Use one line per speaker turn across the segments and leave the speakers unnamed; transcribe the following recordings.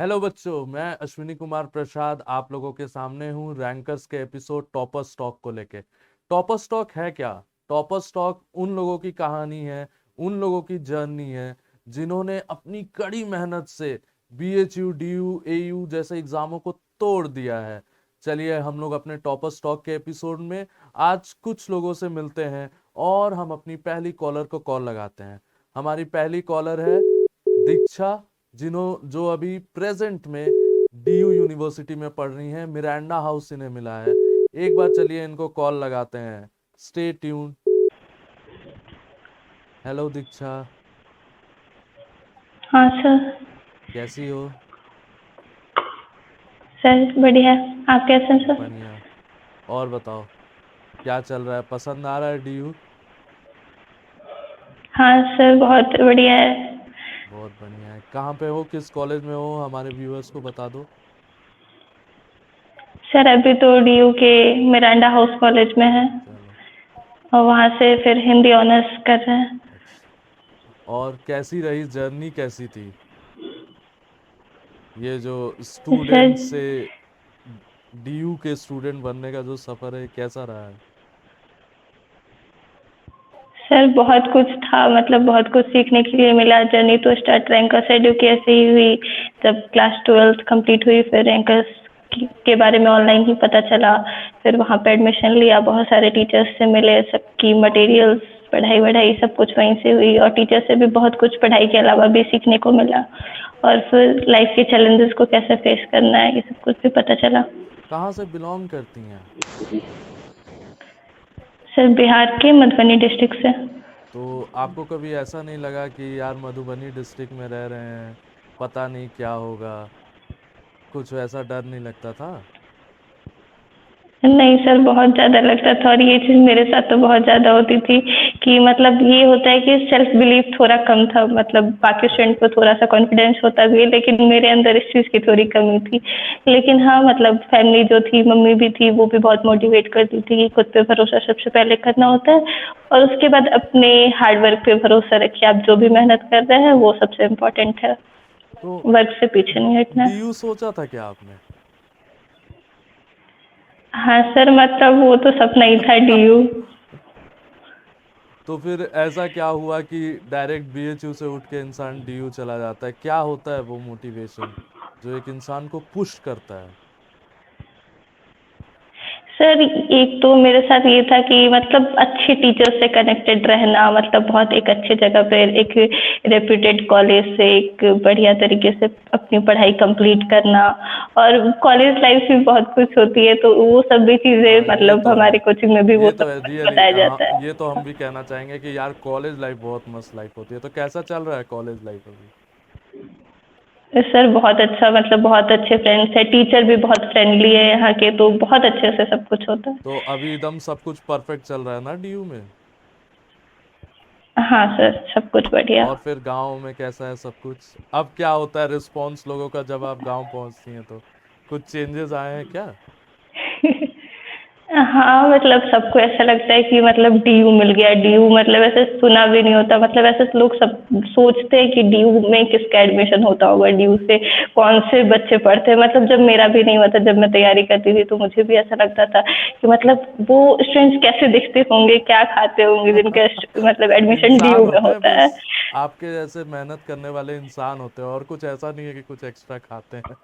Hello बच्चों, मैं अश्विनी कुमार प्रसाद आप लोगों के सामने हूँ रैंकर्स के एपिसोड टॉपर स्टॉक को लेके। टॉपर स्टॉक है क्या? टॉपर स्टॉक उन लोगों की कहानी है, उन लोगों की जर्नी है जिन्होंने अपनी कड़ी मेहनत से बीएचयू, डीयू, एयू जैसे एग्जामों को तोड़ दिया है। चलिए हम लोग अपने टॉपर स्टॉक के एपिसोड में आज कुछ लोगों से मिलते हैं और हम अपनी पहली कॉलर को कॉल लगाते हैं। हमारी पहली कॉलर है दीक्षा, जो अभी प्रेजेंट में डीयू यूनिवर्सिटी में पढ़ रही हैं। मिरांडा हाउस इन्हें मिला है। एक बार चलिए इनको कॉल लगाते हैं। Stay tune. हेलो दीक्षा,
हाँ सर।
कैसी हो?
सर बढ़िया। आप कैसे हैं सर?
बढ़िया। और बताओ, क्या चल रहा है? पसंद आ रहा है डीयू?
हाँ सर, बहुत बढ़िया है।
बहुत बढ़िया है। कहाँ पे हो, किस कॉलेज में हो, हमारे व्यूअर्स को बता दो।
सर अभी तो डीयू के मिरांडा हाउस कॉलेज में है
चलो,
और वहाँ से फिर हिंदी ऑनर्स कर रहे हैं।
अच्छा। और कैसी रही जर्नी, कैसी थी ये जो
सर
स्टूडेंट से डीयू के स्टूडेंट बनने का जो सफर है, कैसा रहा है?
सर बहुत कुछ था, मतलब बहुत कुछ सीखने के लिए मिला। जर्नी तो स्टार्ट रैंकर्स एडू की ऐसे ही हुई। जब क्लास 12th कंप्लीट हुई फिर रैंकर्स के बारे में ऑनलाइन ही पता चला। फिर वहाँ पे एडमिशन लिया, बहुत सारे टीचर्स से मिले, सबकी मटेरियल्स, पढ़ाई वढ़ाई सब कुछ वहीं से हुई और टीचर से भी बहुत कुछ पढ़ाई के अलावा भी सीखने को मिला। और फिर लाइफ के चैलेंजेस को कैसे फेस करना है ये सब कुछ भी पता चला।
कहाँ से बिलोंग करती हैं?
सर बिहार के मधुबनी डिस्ट्रिक्ट से।
तो आपको कभी ऐसा नहीं लगा कि यार मधुबनी डिस्ट्रिक्ट में रह रहे हैं, पता नहीं क्या होगा? कुछ वैसा डर नहीं लगता था?
नहीं सर, बहुत ज़्यादा लगता था और ये चीज़ मेरे साथ तो बहुत ज़्यादा होती थी कि मतलब ये होता है कि सेल्फ बिलीफ थोड़ा कम था। मतलब बाकी स्टूडेंट को थोड़ा सा कॉन्फिडेंस होता भी है लेकिन मेरे अंदर इस चीज़ की थोड़ी कमी थी। लेकिन हाँ, मतलब फैमिली जो थी, मम्मी भी थी, वो भी बहुत मोटिवेट करती थी कि खुद पे भरोसा सबसे पहले करना होता है और उसके बाद अपने हार्ड वर्क पे भरोसा रखिए। आप जो भी मेहनत कर रहे हैं वो सबसे इम्पोर्टेंट है।
तो
वर्क से पीछे नहीं हटना है।
डीयू सोचा था क्या आपने?
हाँ सर, मतलब वो तो सपना ही था डीयू।
तो फिर ऐसा क्या हुआ कि डायरेक्ट बीएचयू से उठ के इंसान डीयू चला जाता है? क्या होता है वो मोटिवेशन जो एक इंसान को पुश करता है?
सर एक तो मेरे साथ ये था कि मतलब अच्छे टीचर से कनेक्टेड रहना, मतलब बहुत एक अच्छे जगह पे एक रेप्यूटेड कॉलेज से एक बढ़िया तरीके से अपनी पढ़ाई कंप्लीट करना। और कॉलेज लाइफ भी बहुत कुछ होती है तो वो सब भी चीज़ें
हाँ, ये
मतलब
तो है।
हमारे कोचिंग में भी वो
ये तो
सब
है
कुछ
रियली।
बताया
हाँ,
जाता है।
ये तो हम भी कहना चाहेंगे कि यार कॉलेज लाइफ बहुत मस्त लाइफ होती है। तो कैसा चल रहा है कॉलेज लाइफ अभी?
सर बहुत अच्छा, मतलब बहुत अच्छे फ्रेंड्स है, टीचर भी बहुत फ्रेंडली है यहाँ के, तो बहुत अच्छे से सब कुछ होता है।
तो अभी एकदम सब कुछ परफेक्ट चल रहा है ना डीयू में?
हाँ सर, सब कुछ बढ़िया।
और फिर गांव में कैसा है सब कुछ? अब क्या होता है रिस्पॉन्स लोगों का जब आप गांव पहुंचती हैं? तो कुछ चेंजेस आए हैं क्या?
हाँ, मतलब सबको ऐसा लगता है कि मतलब डीयू मिल गया। डीयू मतलब ऐसे सुना भी नहीं होता, मतलब ऐसे लोग सब सोचते हैं कि डीयू में किसका एडमिशन होता होगा, डीयू से कौन से बच्चे पढ़ते हैं। मतलब जब मेरा भी नहीं हुआ था, जब मैं तैयारी करती थी तो मुझे भी ऐसा लगता था कि मतलब वो स्टूडेंट्स कैसे दिखते होंगे, क्या खाते होंगे जिनका मतलब एडमिशन
इंसान
डीयू में
होते हैं
होता है।
बस। आपके जैसे मेहनत करने वाले इंसान होते हैं, और कुछ ऐसा नहीं है कि कुछ एक्स्ट्रा खाते हैं।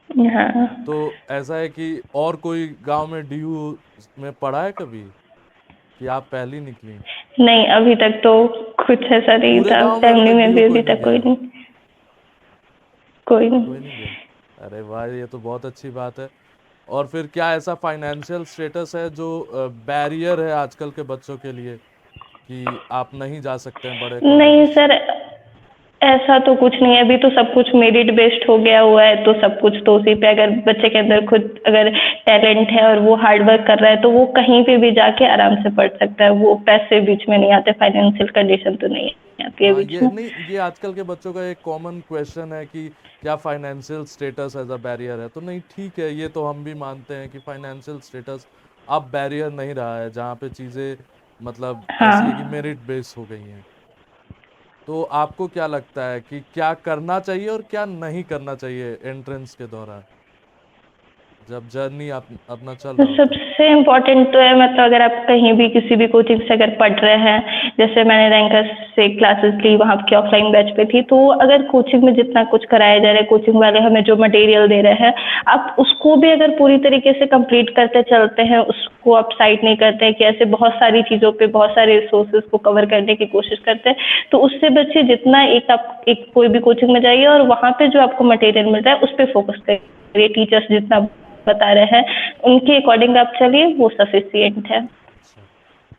हाँ।
तो ऐसा है कि और कोई गांव में डीयू में पढ़ा है कभी, कि आप पहली निकली?
नहीं, अभी तक तो कुछ ऐसा नहीं
पूरे
था,
गांव में अभी
फैमिली
तक
में
डीयू
भी
कोई
अभी
नहीं
तक कोई
गया?
नहीं। कोई
कोई
नहीं।
नहीं गया? अरे वाह, ये तो बहुत अच्छी बात है। और फिर क्या ऐसा फाइनेंशियल स्टेटस है जो बैरियर है आजकल के बच्चों के लिए, कि आप नहीं जा सकते हैं बड़े
नहीं
कॉलेजेस?
सर, ऐसा तो कुछ नहीं है। अभी तो सब कुछ मेरिट बेस्ड हो गया हुआ है, तो सब कुछ तो उसी पे, अगर बच्चे के अंदर खुद अगर टैलेंट है और वो हार्ड वर्क कर रहा है तो वो कहीं पे भी जाके आराम से पढ़ सकता है। वो पैसे बीच में नहीं आते, फाइनेंशियल कंडीशन तो नहीं आती है
हाँ,
बीच
ये
में।
नहीं, ये आजकल के बच्चों का एक कॉमन क्वेश्चन है कि क्या financial status as a barrier है? तो नहीं, ठीक है, ये तो हम भी मानते हैं कि फाइनेंशियल स्टेटस अब बैरियर नहीं रहा है, जहाँ पे चीज़ें मतलब ऐसी है कि
हाँ।
मेरिट बेस हो गई हैं। तो आपको क्या लगता है कि क्या करना चाहिए और क्या नहीं करना चाहिए एंट्रेंस के दौरान, जब जर्नी अपना चल
तो
रहा होता है?
सबसे इम्पोर्टेंट तो है मतलब अगर आप कहीं भी किसी भी कोचिंग से अगर पढ़ रहे हैं, जैसे मैंने रैंकर्स से क्लासेस ली, वहाँ की ऑफलाइन बैच पे थी, तो अगर कोचिंग में जितना कुछ कराया जा रहा है, कोचिंग वाले हमें जो मटेरियल दे रहे हैं, आप उसको भी अगर पूरी तरीके से कंप्लीट करते चलते हैं, उसको आप साइड नहीं करते हैं कि ऐसे बहुत सारी चीज़ों पे बहुत सारे रिसोर्सेज को कवर करने की कोशिश करते हैं, तो उससे बच्चे जितना एक कोई भी कोचिंग में जाइए और वहाँ पे जो आपको मटेरियल मिल रहा है उस पर फोकस करिए, टीचर्स जितना बता रहे हैं उनके अकॉर्डिंग आप चलिए, वो सफिशिएंट है।
अच्छा,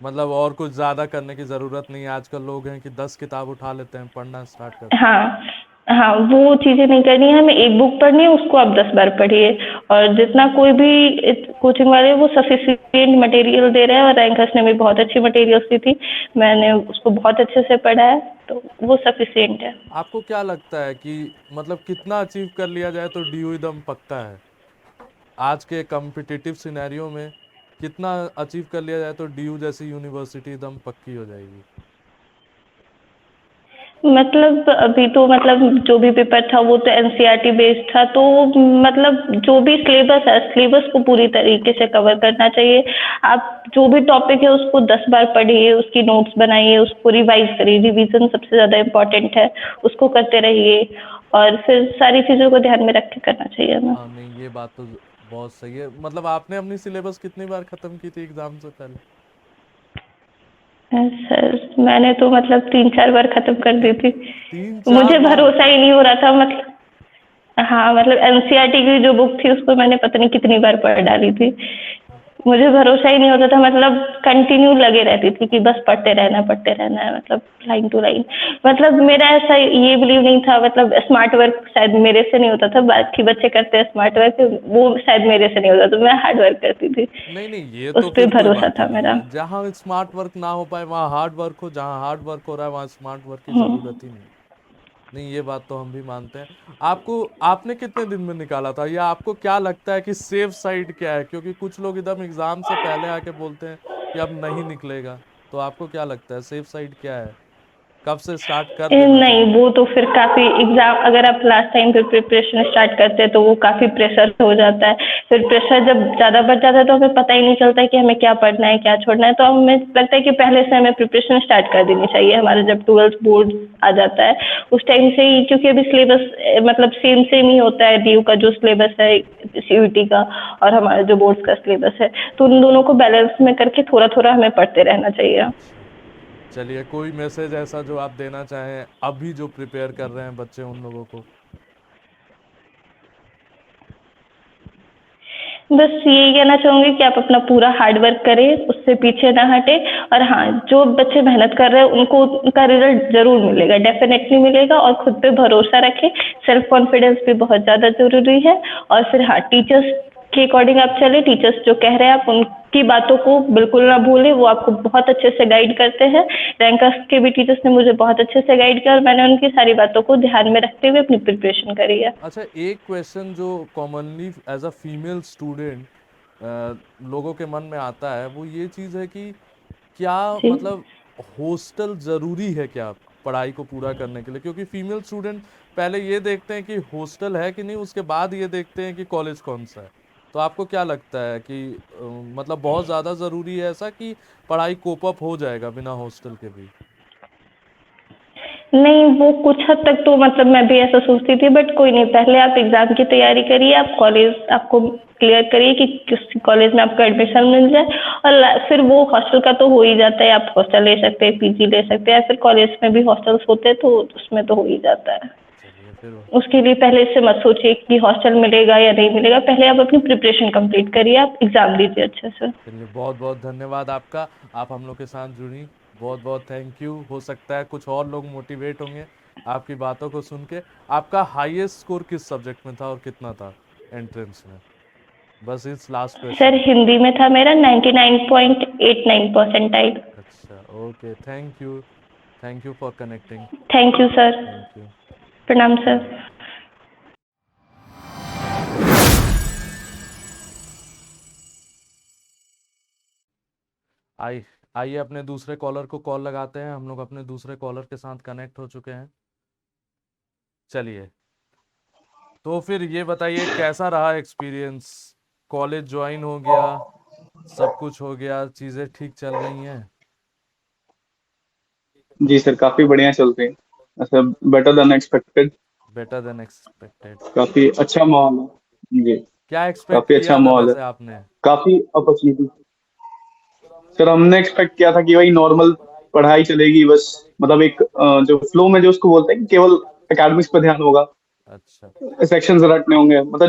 मतलब और कुछ ज्यादा करने की जरूरत नहीं है। आजकल लोग हैं कि 10 किताब उठा लेते हैं, पढ़ना स्टार्ट करते हैं।
हाँ, हाँ, वो चीज़ें नहीं करनी है, हमें एक बुक पढ़नी है, उसको आप 10 बार पढ़िए और जितना कोई भी कोचिंग वाले वो सफिशिएंट मटेरियल दे रहे हैं और रैंकर्स ने भी बहुत अच्छी मटेरियल्स दी थी, मैंने उसको बहुत अच्छे से पढ़ा है, तो वो सफिशिएंट है।
आपको क्या लगता है कि मतलब कितना अचीव कर लिया जाए तो डीयू एकदम पक्का है? आज के कम्पिटिटिव सिनेरियो में कितना अचीव कर लिया जाए तो डीयू जैसी यूनिवर्सिटी एकदम पक्की हो जाएगी?
मतलब अभी तो मतलब जो भी पेपर था वो तो एनसीईआरटी बेस्ड था, तो मतलब जो भी सिलेबस है, सिलेबस को पूरी तरीके से कवर करना चाहिए। आप जो भी टॉपिक है उसको 10 बार पढ़िए, उसकी नोट्स बनाइए, उसको रिवाइज करिए, रिवीजन सबसे ज़्यादा इम्पोर्टेंट है, उसको करते रहिए और फिर सारी चीज़ों को ध्यान में रख के करना चाहिए हमें।
हाँ, नहीं ये बात तो बहुत सही है। मतलब आपने अपनी सिलेबस कितनी बार खत्म की थी एग्जाम से पहले?
सर मैंने तो मतलब 3-4 बार खत्म कर दी थी,
तीन चार
मुझे
बार
भरोसा ही नहीं हो रहा था मतलब। हाँ, मतलब एनसीईआरटी की जो बुक थी उसको मैंने पता नहीं कितनी बार पढ़ डाली थी। मुझे भरोसा ही नहीं होता था, मतलब कंटिन्यू लगे रहती थी कि बस पढ़ते रहना है, मतलब लाइन टू लाइन। मतलब मेरा ऐसा ये बिलीव नहीं था, मतलब स्मार्ट वर्क शायद मेरे से नहीं होता था, बाकी बच्चे करते हैं स्मार्ट वर्क, वो शायद मेरे से नहीं होता, तो मैं हार्ड वर्क करती थी।
नहीं नहीं, ये
उस
तो
पे
फिर कोई
भरोसा
बात ही
था
नहीं
मेरा।
है। जहाँ स्मार्ट वर्क ना हो पाए वहाँ हार्ड वर्क हो, जहाँ हार्ड वर्क हो रहा है वहाँ स्मार्ट वर्क की
हम्म।
जरूरत ही नहीं। नहीं, ये बात तो हम भी मानते हैं। आपको आपने कितने दिन में निकाला था, या आपको क्या लगता है कि सेफ साइड क्या है? क्योंकि कुछ लोग एकदम एग्जाम से पहले आके बोलते हैं कि अब नहीं निकलेगा। तो आपको क्या लगता है सेफ साइड क्या है? कब से स्टार्ट कर देना
नहीं,
चाहिए?
वो तो फिर काफ़ी एग्ज़ाम अगर आप लास्ट टाइम पे प्रिपरेशन स्टार्ट करते हैं तो वो काफ़ी प्रेशर हो जाता है। फिर प्रेशर जब ज़्यादा बढ़ जाता है तो हमें पता ही नहीं चलता है कि हमें क्या पढ़ना है, क्या छोड़ना है। तो हमें लगता है कि पहले से हमें प्रिपरेशन स्टार्ट कर देनी चाहिए। हमारा जब 12th बोर्ड आ जाता है, उस टाइम से ही, क्योंकि अभी सिलेबस मतलब सेम ही होता है, डीयू का जो सिलेबस है, सीयूईटी का और हमारा जो बोर्ड्स का सिलेबस है। तो उन दोनों को बैलेंस में करके थोड़ा-थोड़ा हमें पढ़ते रहना चाहिए।
अच्छा, चलिए, कोई मैसेज ऐसा जो आप देना चाहें अभी जो प्रिपेयर कर रहे हैं बच्चे उन लोगों को?
बस यही कहना चाहूँगी कि आप अपना पूरा हार्ड वर्क करें, उससे पीछे ना हटें और हाँ, जो बच्चे मेहनत कर रहे हैं उनको उनका रिजल्ट ज़रूर मिलेगा, डेफ़िनेटली मिलेगा और खुद पे भरोसा रखें, सेल्फ कॉन्फिडेंस भी बहुत ज़्यादा ज़रूरी है और फिर हाँ, टीचर्स के अकॉर्डिंग आप चलें, टीचर्स जो कह रहे हैं आप उनकी बातों को बिल्कुल ना भूलें, वो आपको बहुत अच्छे से गाइड करते हैं। रैंकर्स के भी टीचर्स ने मुझे बहुत अच्छे से गाइड किया और मैंने उनकी सारी बातों को ध्यान में रखते हुए अपनी प्रिपरेशन करी है।
अच्छा, एक क्वेश्चन जो commonly as a female student लोगों के मन में आता है वो ये चीज़ है कि क्या
जी।
मतलब हॉस्टल ज़रूरी है क्या पढ़ाई को पूरा करने के लिए? क्योंकि फीमेल स्टूडेंट पहले ये देखते हैं कि हॉस्टल है कि नहीं, उसके बाद ये देखते हैं कि कॉलेज कौन सा है। तो आपको क्या लगता है कि मतलब बहुत ज़्यादा ज़रूरी है ऐसा, कि पढ़ाई कोप अप हो जाएगा बिना हॉस्टल के भी?
नहीं, वो कुछ हद तक तो मतलब मैं भी ऐसा सोचती थी, बट कोई नहीं, पहले आप एग्ज़ाम की तैयारी करिए, आप कॉलेज आपको क्लियर करिए कि किस कॉलेज में आपको एडमिशन मिल जाए और फिर वो हॉस्टल का तो हो ही जाता है, आप हॉस्टल ले सकते हैं, पीजी ले सकते हैं, फिर कॉलेज में भी हॉस्टल्स होते हैं तो उसमें तो हो ही जाता है।
चलिए फिर।
उसके लिए पहले से मत सोचिए कि हॉस्टल मिलेगा या नहीं मिलेगा, पहले आप अपनी प्रिपरेशन कंप्लीट करिए, आप एग्ज़ाम दीजिए अच्छे से।
चलिए, बहुत बहुत धन्यवाद आपका। आप हम लोग के साथ जुड़ी, बहुत बहुत थैंक यू। हो सकता है कुछ और लोग मोटिवेट होंगे आपकी बातों को सुन के। आपका हाईएस्ट स्कोर किस सब्जेक्ट में था और कितना था एंट्रेंस में? बस इस लास्ट
सर
क्वेश्चन।
हिंदी में था मेरा 99.89 परसेंटाइल।
अच्छा, okay, thank you for connecting.
Thank you sir.
Thank you.
प्रणाम सर।
बाय। आई आइए अपने दूसरे कॉलर को कॉल लगाते हैं। हम लोग अपने दूसरे कॉलर के साथ कनेक्ट हो चुके हैं। चलिए, तो फिर ये बताइए कैसा रहा एक्सपीरियंस। कॉलेज ज्वाइन हो गया, सब कुछ हो गया, चीजें ठीक चल रही हैं?
जी सर, काफी बढ़िया चल रही है, ऐसा better than expected.
Better than expected?
काफी अच्छा माहौल है जी।
क्या एक्सपेक्ट
काफी अच्छा
किया था
माहौल है,
वैसे आपने?
काफी अपॉर्चुनिटी। सर हमने एक्सपेक्ट किया था कि वही नॉर्मल पढ़ाई चलेगी बस, मतलब एक जो फ्लो में जो उसको बोलते हैं कि केवल एकेडमिक्स पे ध्यान होगा,
अच्छा।
सेक्शंस रटने होंगे, मतलब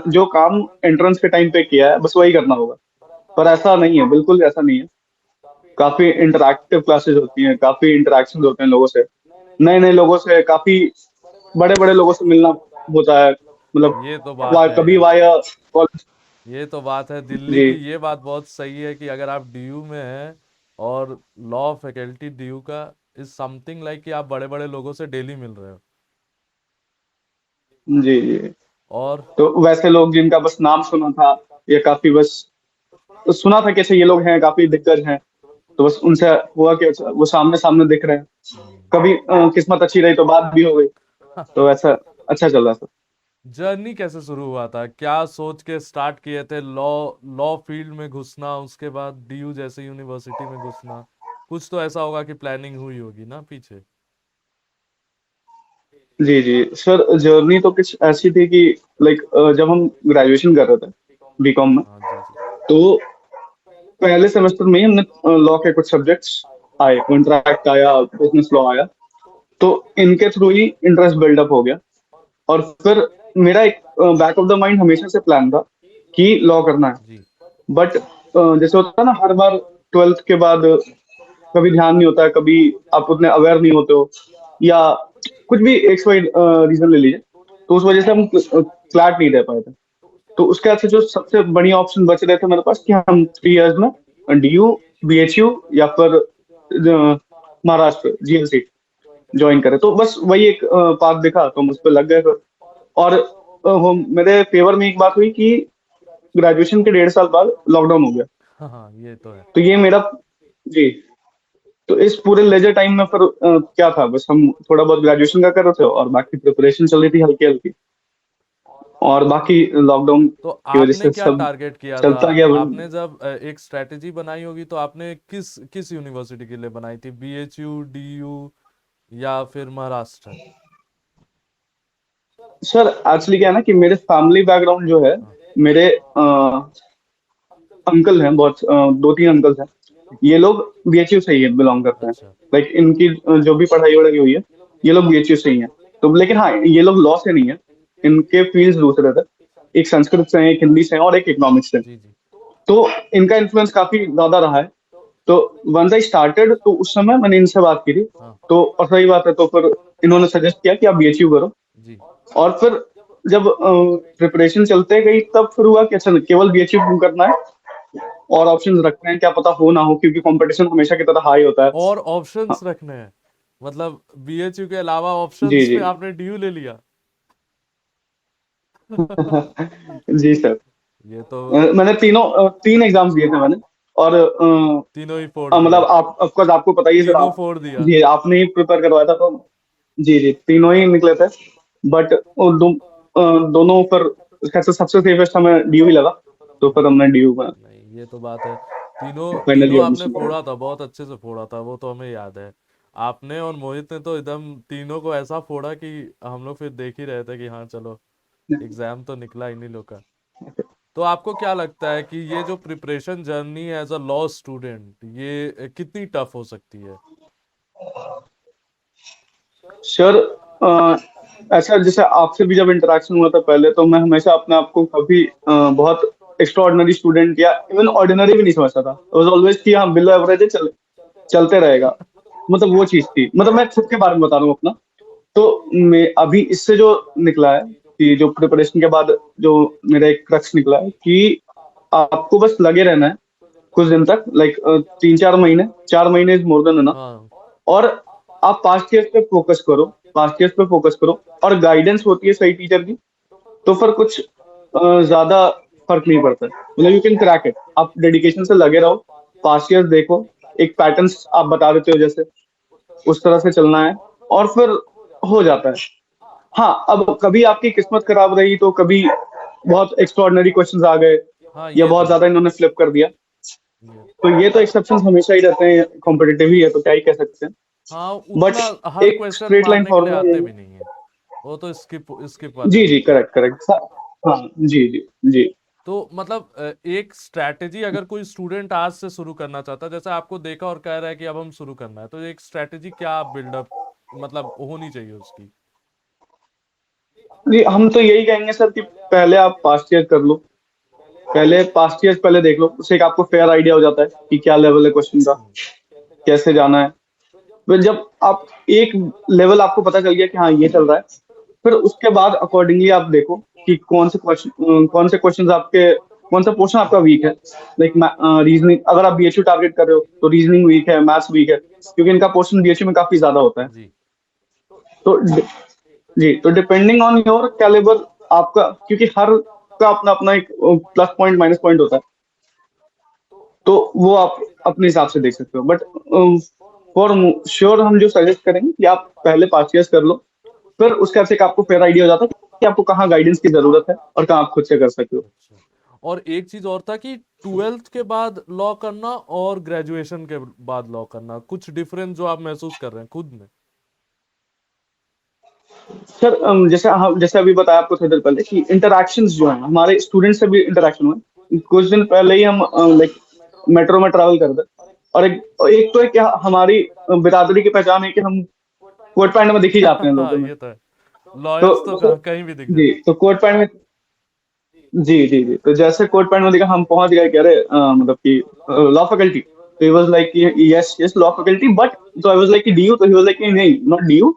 जो काम एंट्रेंस के टाइम पे किया है बस वही करना होगा। पर ऐसा नहीं है, बिल्कुल ऐसा नहीं है। काफी इंटरैक्टिव क्लासेस होती हैं, काफी इंटरेक्शन होते हैं लोगों से, नए नए लोगों से, काफी बड़े बड़े लोगों से मिलना होता है, मतलब
ये तो बात है
कभी
यार,
वाया कॉलेज।
ये तो बात है। दिल्ली
जी
की ये बात बहुत सही है कि अगर आप डीयू में हैं और लॉ फैकल्टी डीयू का इज समथिंग लाइक कि आप बड़े बड़े लोगों से डेली मिल रहे हो।
जी जी।
और
तो वैसे लोग जिनका बस नाम सुना था, या काफी बस सुना था कि अच्छा ये लोग हैं, काफी दिग्गज हैं, तो बस उनसे हुआ कि अच्छा वो सामने सामने दिख रहे हैं। कभी किस्मत अच्छी रही तो बात भी हो गई, तो ऐसा अच्छा चल रहा था।
जर्नी कैसे शुरू हुआ था? क्या सोच के स्टार्ट किए थे लॉ लॉ फील्ड में घुसना, उसके बाद डीयू जैसे यूनिवर्सिटी में घुसना? कुछ तो ऐसा होगा कि प्लानिंग हुई होगी ना पीछे।
जी जी सर, जर्नी तो कुछ ऐसी थी कि लाइक जब हम ग्रेजुएशन कर रहे थे बीकॉम में,
हाँ जी जी।
तो पहले सेमेस्टर में ही हमने लॉ के कुछ सब्जेक्ट्स आए, कॉन्ट्रैक्ट आया, बिजनेस लॉ आया, तो इनके थ्रू ही इंटरेस्ट बिल्डअप हो गया। और फिर मेरा एक बैक ऑफ द माइंड हमेशा से प्लान था कि लॉ करना है।
जी
बट जैसे होता है ना, हर बार ट्वेल्थ के बाद कभी ध्यान नहीं होता है, कभी आप उतने अवेयर नहीं होते हो, या कुछ भी एक्स वाई रीजन ले लीजिए, तो उस वजह से हम क्लैट नहीं दे पाए थे। तो उसके बाद से जो सबसे बढ़िया ऑप्शन बच रहे थे मेरे पास कि हम 3 इयर्स में डीयू, बीएचयू या फिर महाराष्ट्र जीएलसी ज्वाइन करें, तो बस वही एक पाथ दिखा तो हम उस पर लग गए फिर। और मेरे फेवर में एक बात हुई कि ग्रेजुएशन के 1.5 साल बाद लॉकडाउन हो गया।
हाँ हाँ, ये तो है।
तो ये मेरा जी, तो इस पूरे लेजर टाइम में फिर क्या था, बस हम थोड़ा बहुत ग्रेजुएशन का कर रहे थे और बाकी प्रिपरेशन चल रही थी हल्की हल्की, और बाकी लॉकडाउन
तो
की वजह
आपने
से
क्या
सब
टारगेट किया था?
चलता गया।
आपने जब एक स्ट्रेटेजी बनाई होगी तो आपने किस किस यूनिवर्सिटी के लिए बनाई थी? बीएचयू, डीयू या फिर महाराष्ट्र?
सर एक्चुअली क्या है ना कि मेरे फैमिली बैकग्राउंड जो है,
हाँ।
मेरे अंकल हैं बहुत, 2-3 अंकल्स हैं, ये लोग बीएचयू से ही बिलोंग करते हैं।
अच्छा।
लाइक इनकी जो भी पढ़ाई वढ़ाई हुई है, ये लोग बीएचयू से ही हैं। तो लेकिन हाँ, ये लोग लॉ से नहीं है, इनके फील्ड्स दूसरे थे, एक संस्कृत से है, एक हिंदी से है, और एक इकोनॉमिक्स से है।
जी जी।
तो इनका इन्फ्लुएंस काफी ज्यादा रहा है। तो वंस आई स्टार्टेड, तो उस समय मैंने इनसे बात की थी,
हाँ
तो और सही बात है, तो फिर इन्होंने सजेस्ट किया कि आप बीएचयू करो।
जी।
और फिर जब प्रिपरेशन चलते गई, तब फिर हुआ कि अच्छा केवल बीएचयू करना है, और ऑप्शंस रखते हैं, क्या पता हो ना हो, क्योंकि कंपटीशन हमेशा की तरह हाई होता है।
और ऑप्शंस
हाँ,
रखने हैं? मतलब बीएचयू के अलावा
जी
ऑप्शंस
जी।
में आपने डीयू ले लिया?
जी सर,
ये तो
मैंने 3 एग्जाम्स दिए थे मैंने, और
तीनों ही फोड़
मतलब
दिए?
आप ऑफ कोर्स आपको पता ही है सर,
तीनों
आप
फोड़ दिया?
जी आपने ही प्रिपेयर करवाया था, तो जी जी तीनों ही निकले थे। बट दोनों पर कैसे सबसे सेफेस्ट हमें डीयू ही लगा, तो फिर हमने डीयू में
नहीं, ये तो बात है। तीनों
फाइनली
तीनों आपने
एडमिशन
फोड़ा
लिया।
था, बहुत अच्छे से फोड़ा था, वो तो हमें याद है। आपने और मोहित ने तो एकदम तीनों को ऐसा फोड़ा कि हम लोग फिर देख ही रहे थे कि हाँ चलो, एग्जाम तो निकला इन्हीं लोग का। तो आपको क्या लगता है कि ये जो प्रिपरेशन जर्नी है एज अ लॉ स्टूडेंट, ये कितनी टफ हो सकती है?
सर ऐसा जैसे आपसे भी जब इंटरेक्शन हुआ था पहले, तो मैं हमेशा अपने आप को कभी बहुत एक्स्ट्रा ऑर्डिनरी स्टूडेंट या इवन ऑर्डिनरी भी नहीं समझता था। वाज ऑलवेज कि हाँ बिलो एवरेज है, चलते रहेगा, मतलब वो चीज थी। मतलब मैं खुद के बारे में बता रहा हूँ अपना। तो मैं अभी इससे जो निकला है कि जो प्रिपरेशन के बाद जो मेरा एक क्रक्स निकला है कि आपको बस लगे रहना है कुछ दिन तक, लाइक 3-4 महीने, 4 महीने इज मोर देन एनफ।
हाँ
और आप पास्ट ईयर्स पे फोकस करो, पास्ट ईयर्स पे फोकस करो, और गाइडेंस होती है सही टीचर की, तो फिर कुछ ज्यादा फर्क नहीं पड़ता है। मतलब यू कैन क्रैक इट, आप डेडिकेशन से लगे रहो, पास्ट ईयर देखो, एक पैटर्न्स आप बता देते हो जैसे, उस तरह से चलना है और फिर हो जाता है। हाँ, अब कभी आपकी किस्मत खराब रही तो कभी बहुत एक्स्ट्राऑर्डिनरी क्वेश्चंस आ गए
हाँ
या
ये
बहुत
तो है
ज्यादा इन्होंने फ्लिप कर दिया,
ये
तो ये तो एक्सेप्शंस हमेशा ही रहते हैं, कॉम्पिटिटिव ही है तो क्या ही कह सकते हैं।
हाँ
बट
उतना हर
एक
क्वेश्चन
स्ट्रेट लाइन
मारने के लिए
फॉर्मूला
आते
यही
भी नहीं है, वो तो स्किप स्किप
है।
वाले
जी जी,
होते हैं।
Correct correct. हाँ जी जी जी।
तो मतलब एक स्ट्रैटेजी अगर कोई स्टूडेंट आज से शुरू करना चाहता है, जैसे आपको देखा और कह रहा है कि अब हम शुरू करना है, तो एक स्ट्रैटेजी क्या बिल्डअप मतलब होनी चाहिए उसकी?
जी, हम तो यही कहेंगे सर कि पहले आप पास्ट ईयर कर लो, पहले पास्ट ईयर पहले देख लो, उससे एक आपको फेयर आइडिया हो जाता है कि क्या लेवल है क्वेश्चन का,
हम्म,
कैसे जाना है। फिर जब आप एक लेवल आपको पता चल गया कि हाँ ये चल रहा है, फिर उसके बाद अकॉर्डिंगली आप देखो कि कौन से क्वेश्चन आपके, कौन सा पोर्शन आपका वीक है। लाइक रीजनिंग, अगर आप बीएचयू टारगेट कर रहे हो तो रीजनिंग वीक है, मैथ्स वीक है, क्योंकि इनका पोर्शन बीएचयू में काफी ज्यादा होता है।
जी
तो जी, तो डिपेंडिंग ऑन योर कैलिबर आपका, क्योंकि हर का अपना अपना एक प्लस पॉइंट माइनस पॉइंट होता है, तो वो आप अपने हिसाब से देख सकते हो। बट फॉर श्योर हम जो सजेस्ट करेंगे कि आप पहले पास ईयर्स कर लो, फिर उसके बाद से एक आपको फेयर आइडिया हो जाता है कि आपको कहाँ गाइडेंस की जरूरत है और कहाँ आप खुद से कर सकते हो।
अच्छा। और एक चीज और था कि ट्वेल्थ के बाद लॉ करना और ग्रेजुएशन के बाद लॉ करना, कुछ डिफरेंस जो आप महसूस कर रहे हैं खुद में?
सर जैसे अभी बताया आपको थोड़ी देर पहले कि इंटरेक्शंस जो है हमारे स्टूडेंट से भी इंटरेक्शन हुए। कुछ दिन पहले ही हम लाइक मेट्रो में ट्रैवल करते, और एक तो है कि हमारी बिरादरी की पहचान है कि हम कोट पैंट में दिख ही जाते हैं
हाँ
लोगों में।
ये तो है,
तो
लॉयर्स तो कहीं भी दिख
जी,
जाते
तो कोट पैंट में, जी जी जी, तो जैसे कोट पैंट में दिखा, हम पहुंच गए, कह रहे मतलब कि लॉ फैकल्टी, तो he was like yes yes law faculty but, तो आई वाज लाइक डीयू, तो ही वाज लाइक नहीं not DU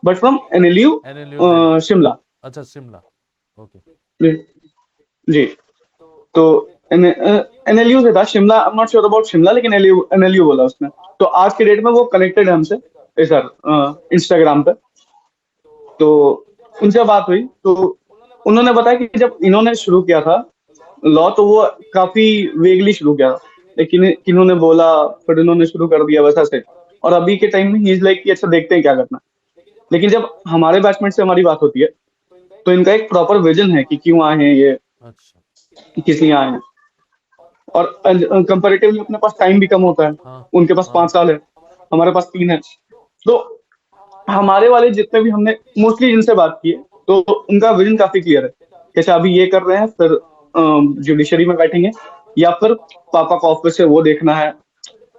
but from NLU
हैं। एनएलयू दिल्ली।
शिमला।
अच्छा शिमला। ओके।
जी जी, तो एनएलयू से था Shimla, I am not sure about Shimla, लेकिन एनएलयू एनएलयू बोला उसने। तो आज के डेट में वो कनेक्टेड है हमसे, सर इंस्टाग्राम पे। तो उनसे बात हुई तो उन्होंने बताया कि जब इन्होंने शुरू किया था लॉ, तो वो काफी वेगली शुरू किया था, लेकिन किन्होंने बोला, फिर इन्होंने शुरू कर दिया वैसा से। और अभी के टाइम में ही इज लाइक कि अच्छा देखते हैं क्या करना है। लेकिन जब हमारे बैचमेट से हमारी बात होती है, तो इनका एक प्रॉपर विजन है कि क्यों आए हैं ये,
अच्छा।
कि किस लिए आए हैं। और कंपेरेटिवली अपने पास टाइम भी कम होता है,
हाँ
उनके पास
हाँ
5 साल है, हमारे पास 3 है। तो हमारे वाले जितने भी हमने मोस्टली जिनसे बात की है, तो उनका विजन काफी क्लियर है कि अच्छा अभी ये कर रहे हैं, फिर जुडिशरी में बैठेंगे, या फिर पापा का ऑफिस है वो देखना है।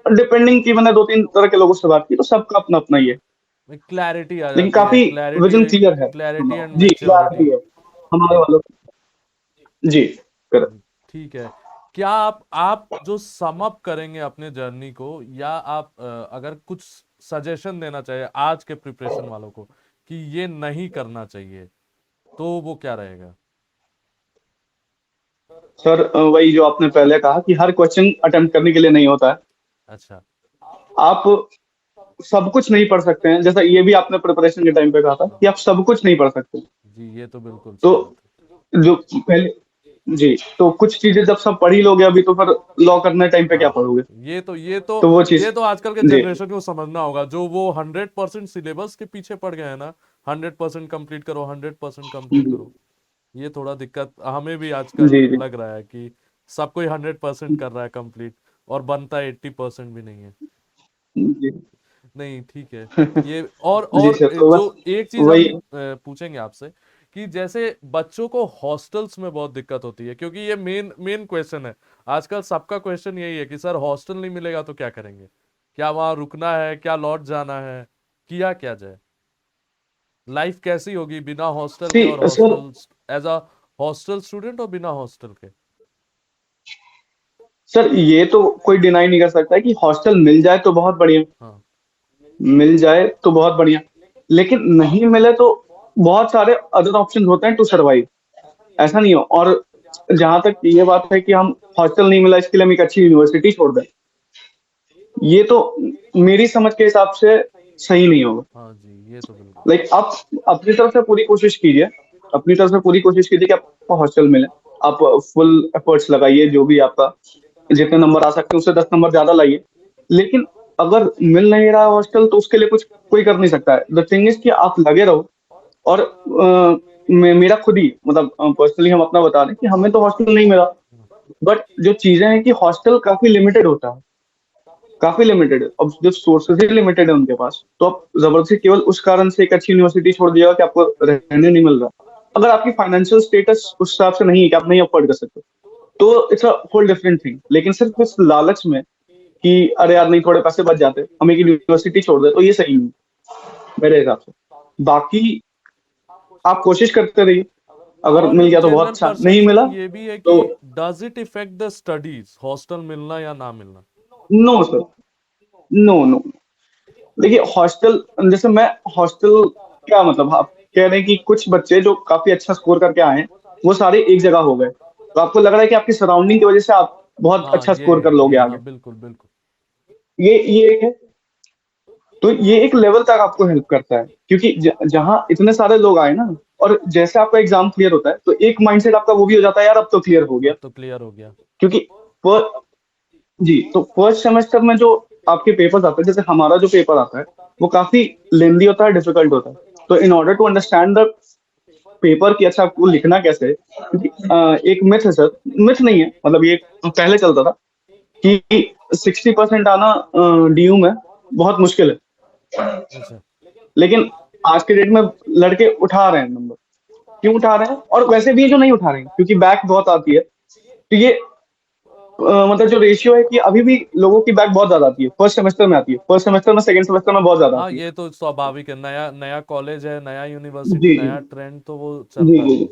डिपेंडिंग की मैंने 2-3 तरह के लोगों से बात की, तो सबका अपना अपना ही है,
क्लैरिटी आ
लेकिन
जाती है,
काफी
क्लैरिटी
विजन क्लियर है।
क्लैरिटी एंड
जी,
मैच्योरिटी।
क्लियरिटी है हमारे वालों की। जी, करेक्ट।
ठीक है। क्या आप जो सम अप करेंगे अपने जर्नी को, या आप अगर कुछ सजेशन देना चाहिए आज के प्रिपरेशन वालों को कि ये नहीं करना चाहिए, तो वो क्या रहेगा?
सर वही जो आपने पहले कहा कि हर क्वेश्चन अटेम्प्ट करने के लिए नहीं होता है।
अच्छा।
आप सब कुछ नहीं पढ़ सकते हैं, जैसा ये भी आपने प्रिपरेशन के टाइम पे कहा था
हाँ
कि आप सब कुछ नहीं पढ़ सकते।
जी ये तो बिल्कुल
तो
सही बात
जो पहले, जी, तो कुछ चीजें जब सब पढ़ ही लोगे अभी, तो फिर लॉ करने टाइम पे
है।
क्या
हाँ
पढ़ोगे?
ये तो
तो वो
ये
चीज,
तो आजकल के
जी
जनरेशन को समझना होगा, जो वो 100% सिलेबस के पीछे पड़ गए हैं ना। 100% कंप्लीट करो, 100% कंप्लीट
जी
करो। ये थोड़ा दिक्कत हमें भी आजकल
जी जी
लग रहा है कि सब कोई 100% कर रहा है कंप्लीट, और बनता 80% भी नहीं है।
जी
नहीं ठीक है। ये
जी
और
सर, तो
जो
बस
एक चीज हम
वही।
पूछेंगे आपसे कि जैसे बच्चों को हॉस्टल्स में बहुत दिक्कत होती है, क्योंकि ये मेन मेन क्वेश्चन है आजकल सबका, क्वेश्चन यही है कि सर हॉस्टल नहीं मिलेगा तो क्या करेंगे, क्या वहां रुकना है, क्या लौट जाना है, किया क्या जाए, लाइफ कैसी होगी बिना हॉस्टल
सी
के, और
sir,
hostel as a hostel student और बिना हॉस्टल के?
सर ये तो कोई डिनाई नहीं कर सकता है कि हॉस्टल मिल जाए तो बहुत बढ़िया,
हाँ
मिल जाए तो बहुत बढ़िया, लेकिन नहीं मिले तो बहुत सारे अदर ऑप्शन होते हैं टू सरवाइव। ऐसा नहीं हो। और जहां तक ये बात है कि हम हॉस्टल नहीं मिला इसके लिए हम एक अच्छी यूनिवर्सिटी छोड़ दें, ये तो मेरी समझ के हिसाब से सही नहीं होगा।
हाँ जी ये तो बिल्कुल।
लाइक आप अपनी तरफ से पूरी कोशिश कीजिए, अपनी तरफ से पूरी कोशिश कीजिए कि आपको हॉस्टल मिले। आप फुल एफर्ट्स लगाइए, जो भी आपका जितने नंबर आ सकते हैं उससे 10 नंबर ज्यादा लाइए, लेकिन अगर मिल नहीं रहा हॉस्टल तो उसके लिए कुछ कोई कर नहीं सकता है। द थिंग इज कि आप लगे रहो। और मेरा खुद ही मतलब पर्सनली हम अपना बता रहे हैं कि हमें तो हॉस्टल नहीं मिला, बट जो चीजें हैं कि हॉस्टल काफी लिमिटेड होता है, काफी लिमिटेड है। अब जब सोर्सेज ही लिमिटेड है उनके पास, तो आप जबरदस्ती केवल उस कारण से एक अच्छी यूनिवर्सिटी छोड़ दिया कि आपको रहने नहीं मिल रहा, अगर आपकी फाइनेंशियल स्टेटस उस हिसाब से नहीं है कि आप नहीं अफोर्ड कर सकते, तो it's a whole different thing. लेकिन सिर्फ इस लालच में कि अरे यार नहीं थोड़े पैसे बच जाते, हम एक यूनिवर्सिटी छोड़ दे, तो ये सही नहीं मेरे हिसाब से। बाकी आप कोशिश करते रहिए, अगर
और
मिल
एक
गया तो बहुत
जनरल
अच्छा, नहीं
परसेप्शन
मिला
ये भी है कि
तो
does it affect the studies, hostel मिलना या ना मिलना?
No sir, no no. देखिए हॉस्टल, जैसे मैं हॉस्टल, क्या मतलब आप कह रहे हैं कि कुछ बच्चे जो काफी अच्छा स्कोर करके आए हैं वो सारे एक जगह हो गए, तो आपको लग रहा है कि आपकी सराउंडिंग की वजह से आप बहुत
हाँ
अच्छा स्कोर कर लोगे
ये
आगे,
हाँ बिल्कुल बिल्कुल।
ये एक है। तो ये एक लेवल तक आपको हेल्प करता है, क्योंकि जहां इतने सारे लोग आए ना, और जैसे आपका एग्जाम क्लियर होता है तो एक माइंडसेट आपका वो भी हो जाता है, यार अब तो क्लियर हो गया।
अब तो क्लियर हो गया।
क्योंकि पर, जी, तो फर्स्ट सेमेस्टर में जो आपके पेपर्स आते हैं, जैसे हमारा जो पेपर आता है वो काफी लेंदी होता है, डिफिकल्ट होता है। तो in order to understand the paper कि अच्छा आपको लिखना कैसे है, क्योंकि एक मिथ है सर, मिथ नहीं है, मतलब ये पहले चलता था कि 60% आना डीयू में बहुत मुश्किल है,
अच्छा।
लेकिन आज के डेट में लड़के उठा रहे हैं नंबर। क्यों उठा रहे हैं? और वैसे भी जो नहीं उठा रहे हैं क्योंकि बैक बहुत आती है, तो ये मतलब जो रेशियो है कि अभी भी लोगों की बैक बहुत ज्यादा आती है, फर्स्ट सेमेस्टर में आती है, फर्स्ट सेमेस्टर में, सेकंड सेमेस्टर में बहुत ज्यादा
हाँ
आती है।
ये तो स्वाभाविक है, नया नया कॉलेज है, नया यूनिवर्सिटी,
जी जी
नया ट्रेंड, तो वो
जी
चलता
जी
है।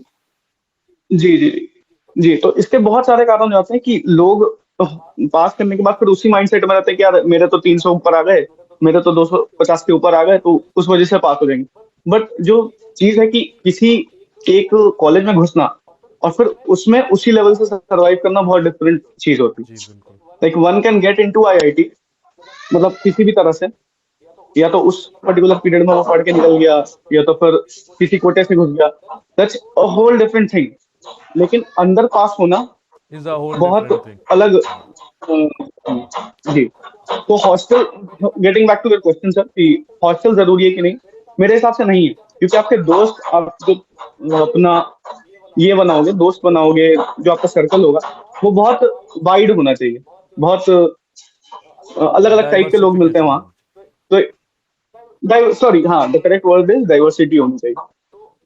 जी जी जी जी। तो इसके बहुत सारे कारण हो जाते हैं कि लोग पास करने के बाद फिर उसी माइंडसेट में रहते हैं कि यार मेरे तो 300 ऊपर आ गए, मेरे तो 250 के ऊपर आ गए, तो उस वजह से पास हो जाएंगे। बट जो चीज है कि किसी एक कॉलेज में घुसना और फिर उसमें उसी लेवल से सरवाइव करना बहुत डिफरेंट चीज होती
जी
है।
बिल्कुल।
Like one can get into IIT, मतलब किसी भी तरह से, या तो उस पर्टिकुलर पीरियड में वो पढ़ के निकल गया, या तो फिर किसी कोटे से घुस गया, that's a whole different thing. लेकिन अंदर पास होना
इज अ होल
बहुत
डिफरेंट थिंग।
अलग जी। तो hostel, getting back to your question sir, कि हॉस्टल जरूरी है कि नहीं, मेरे हिसाब से नहीं है, क्योंकि आपके दोस्त, आप जो अपना ये बनाओगे, दोस्त बनाओगे, जो आपका सर्कल होगा वो बहुत वाइड होना चाहिए, बहुत अलग अलग टाइप के लोग मिलते हैं
डाइवर्सिफिकेशन
वहाँ।
हो।
तो सॉरी, हाँ, the correct word is diversity होनी चाहिए।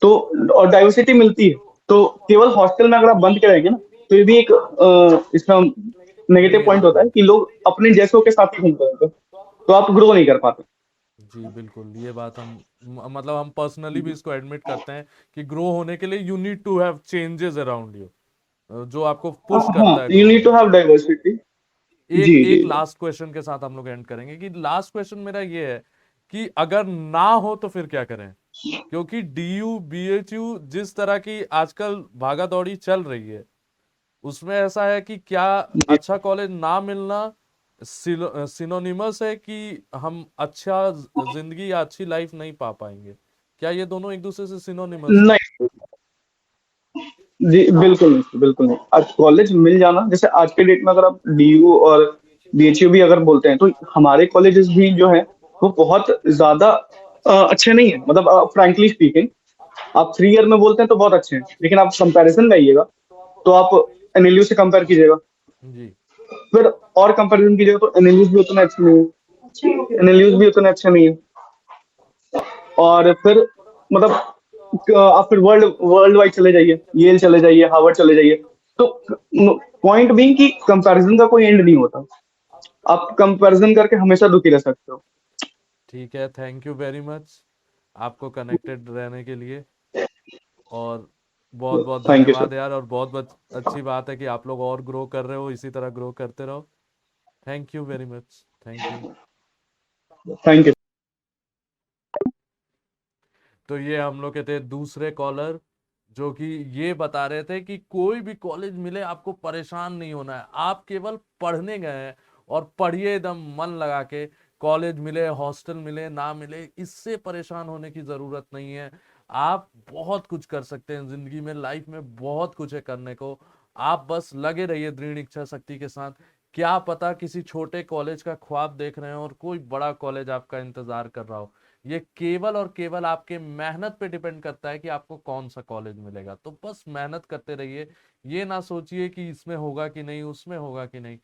तो और डाइवर्सिटी मिलती है, तो केवल हॉस्टल में अगर आप बंद के रहेंगे ना, तो ये भी एक इसका नेगेटिव पॉइंट
नेगेटिव
होता है
पॉइंट।
कि लोग अपने जैसों के साथ ही घूमते रहते हैं, तो आप ग्रो नहीं कर पाते।
जी बिल्कुल, ये बात हम मतलब हम पर्सनली भी इसको एडमिट करते हैं कि ग्रो होने के लिए you need to have changes around you, जो आपको पुश
हाँ,
करता है
यू
ग्रो
नीड टू
होने।
Have diversity.
एक
जी
एक
जी
लास्ट क्वेश्चन के साथ हम लोग एंड करेंगे कि लास्ट क्वेश्चन मेरा ये है कि अगर ना हो तो फिर क्या करें? क्योंकि डीयू बीएचयू जिस तरह की आजकल भागा दौड़ी चल रही है, उसमें ऐसा है कि क्या
जी।
अच्छा कॉलेज ना मिलना सिनोनिमस है कि हम अच्छा जिंदगी या अच्छी लाइफ नहीं पा पाएंगे? क्या ये दोनों एक दूसरे से सिनोनिमस है?
नहीं जी, बिल्कुल नहीं, बिल्कुल नहीं। आज कॉलेज मिल जाना, जैसे आज के डेट में अगर आप डीयू और बीएचयू भी अगर बोलते हैं, तो हमारे कॉलेजेस भी जो है वो बहुत ज्यादा अच्छे नहीं है, मतलब फ्रैंकली स्पीकिंग। आप 3 ईयर में बोलते हैं तो बहुत अच्छे हैं, लेकिन आप कंपैरिजन में आइएगा तो आप एनएलयू से कंपेयर कीजिएगा,
जी
फिर और कंपैरिजन कीजिएगा तो एनएलयू भी उतने अच्छे नहीं है, एनएलयू भी उतने अच्छे नहीं है। और फिर मतलब आप फिर वर्ल्ड वर्ल्ड वाइड चले जाइए, येल चले जाइए, हार्वर्ड चले जाइए, तो पॉइंट बीइंग कि कंपैरिजन का कोई एंड नहीं होता, आप कंपैरिजन करके हमेशा दुखी रह सकते हो।
ठीक है, थैंक यू वेरी मच आपको कनेक्टेड रहने के लिए। और बहुत बहुत
थैंक यू सर।
धन्यवाद यार, और बहुत बहुत अच्छी बात है कि आप लोग और ग्रो कर रहे हो, इसी तरह ग्रो करते रहो। Thank you very much, thank you.
Thank you.
तो ये हम लोग के थे दूसरे कॉलर, जो कि ये बता रहे थे कि कोई भी कॉलेज मिले आपको परेशान नहीं होना है, आप केवल पढ़ने गए हैं और पढ़िए एकदम मन लगा के। कॉलेज मिले, हॉस्टल मिले, ना मिले, इससे परेशान होने की जरूरत नहीं है। आप बहुत कुछ कर सकते हैं जिंदगी में, लाइफ में बहुत कुछ है करने को। आप बस लगे रहिए दृढ़ इच्छा शक्ति के साथ। क्या पता किसी छोटे कॉलेज का ख्वाब देख रहे हो और कोई बड़ा कॉलेज आपका इंतजार कर रहा हो। ये केवल और केवल आपके मेहनत पे डिपेंड करता है कि आपको कौन सा कॉलेज मिलेगा। तो बस मेहनत करते रहिए, ये ना सोचिए कि इसमें होगा कि नहीं, उसमें होगा कि नहीं।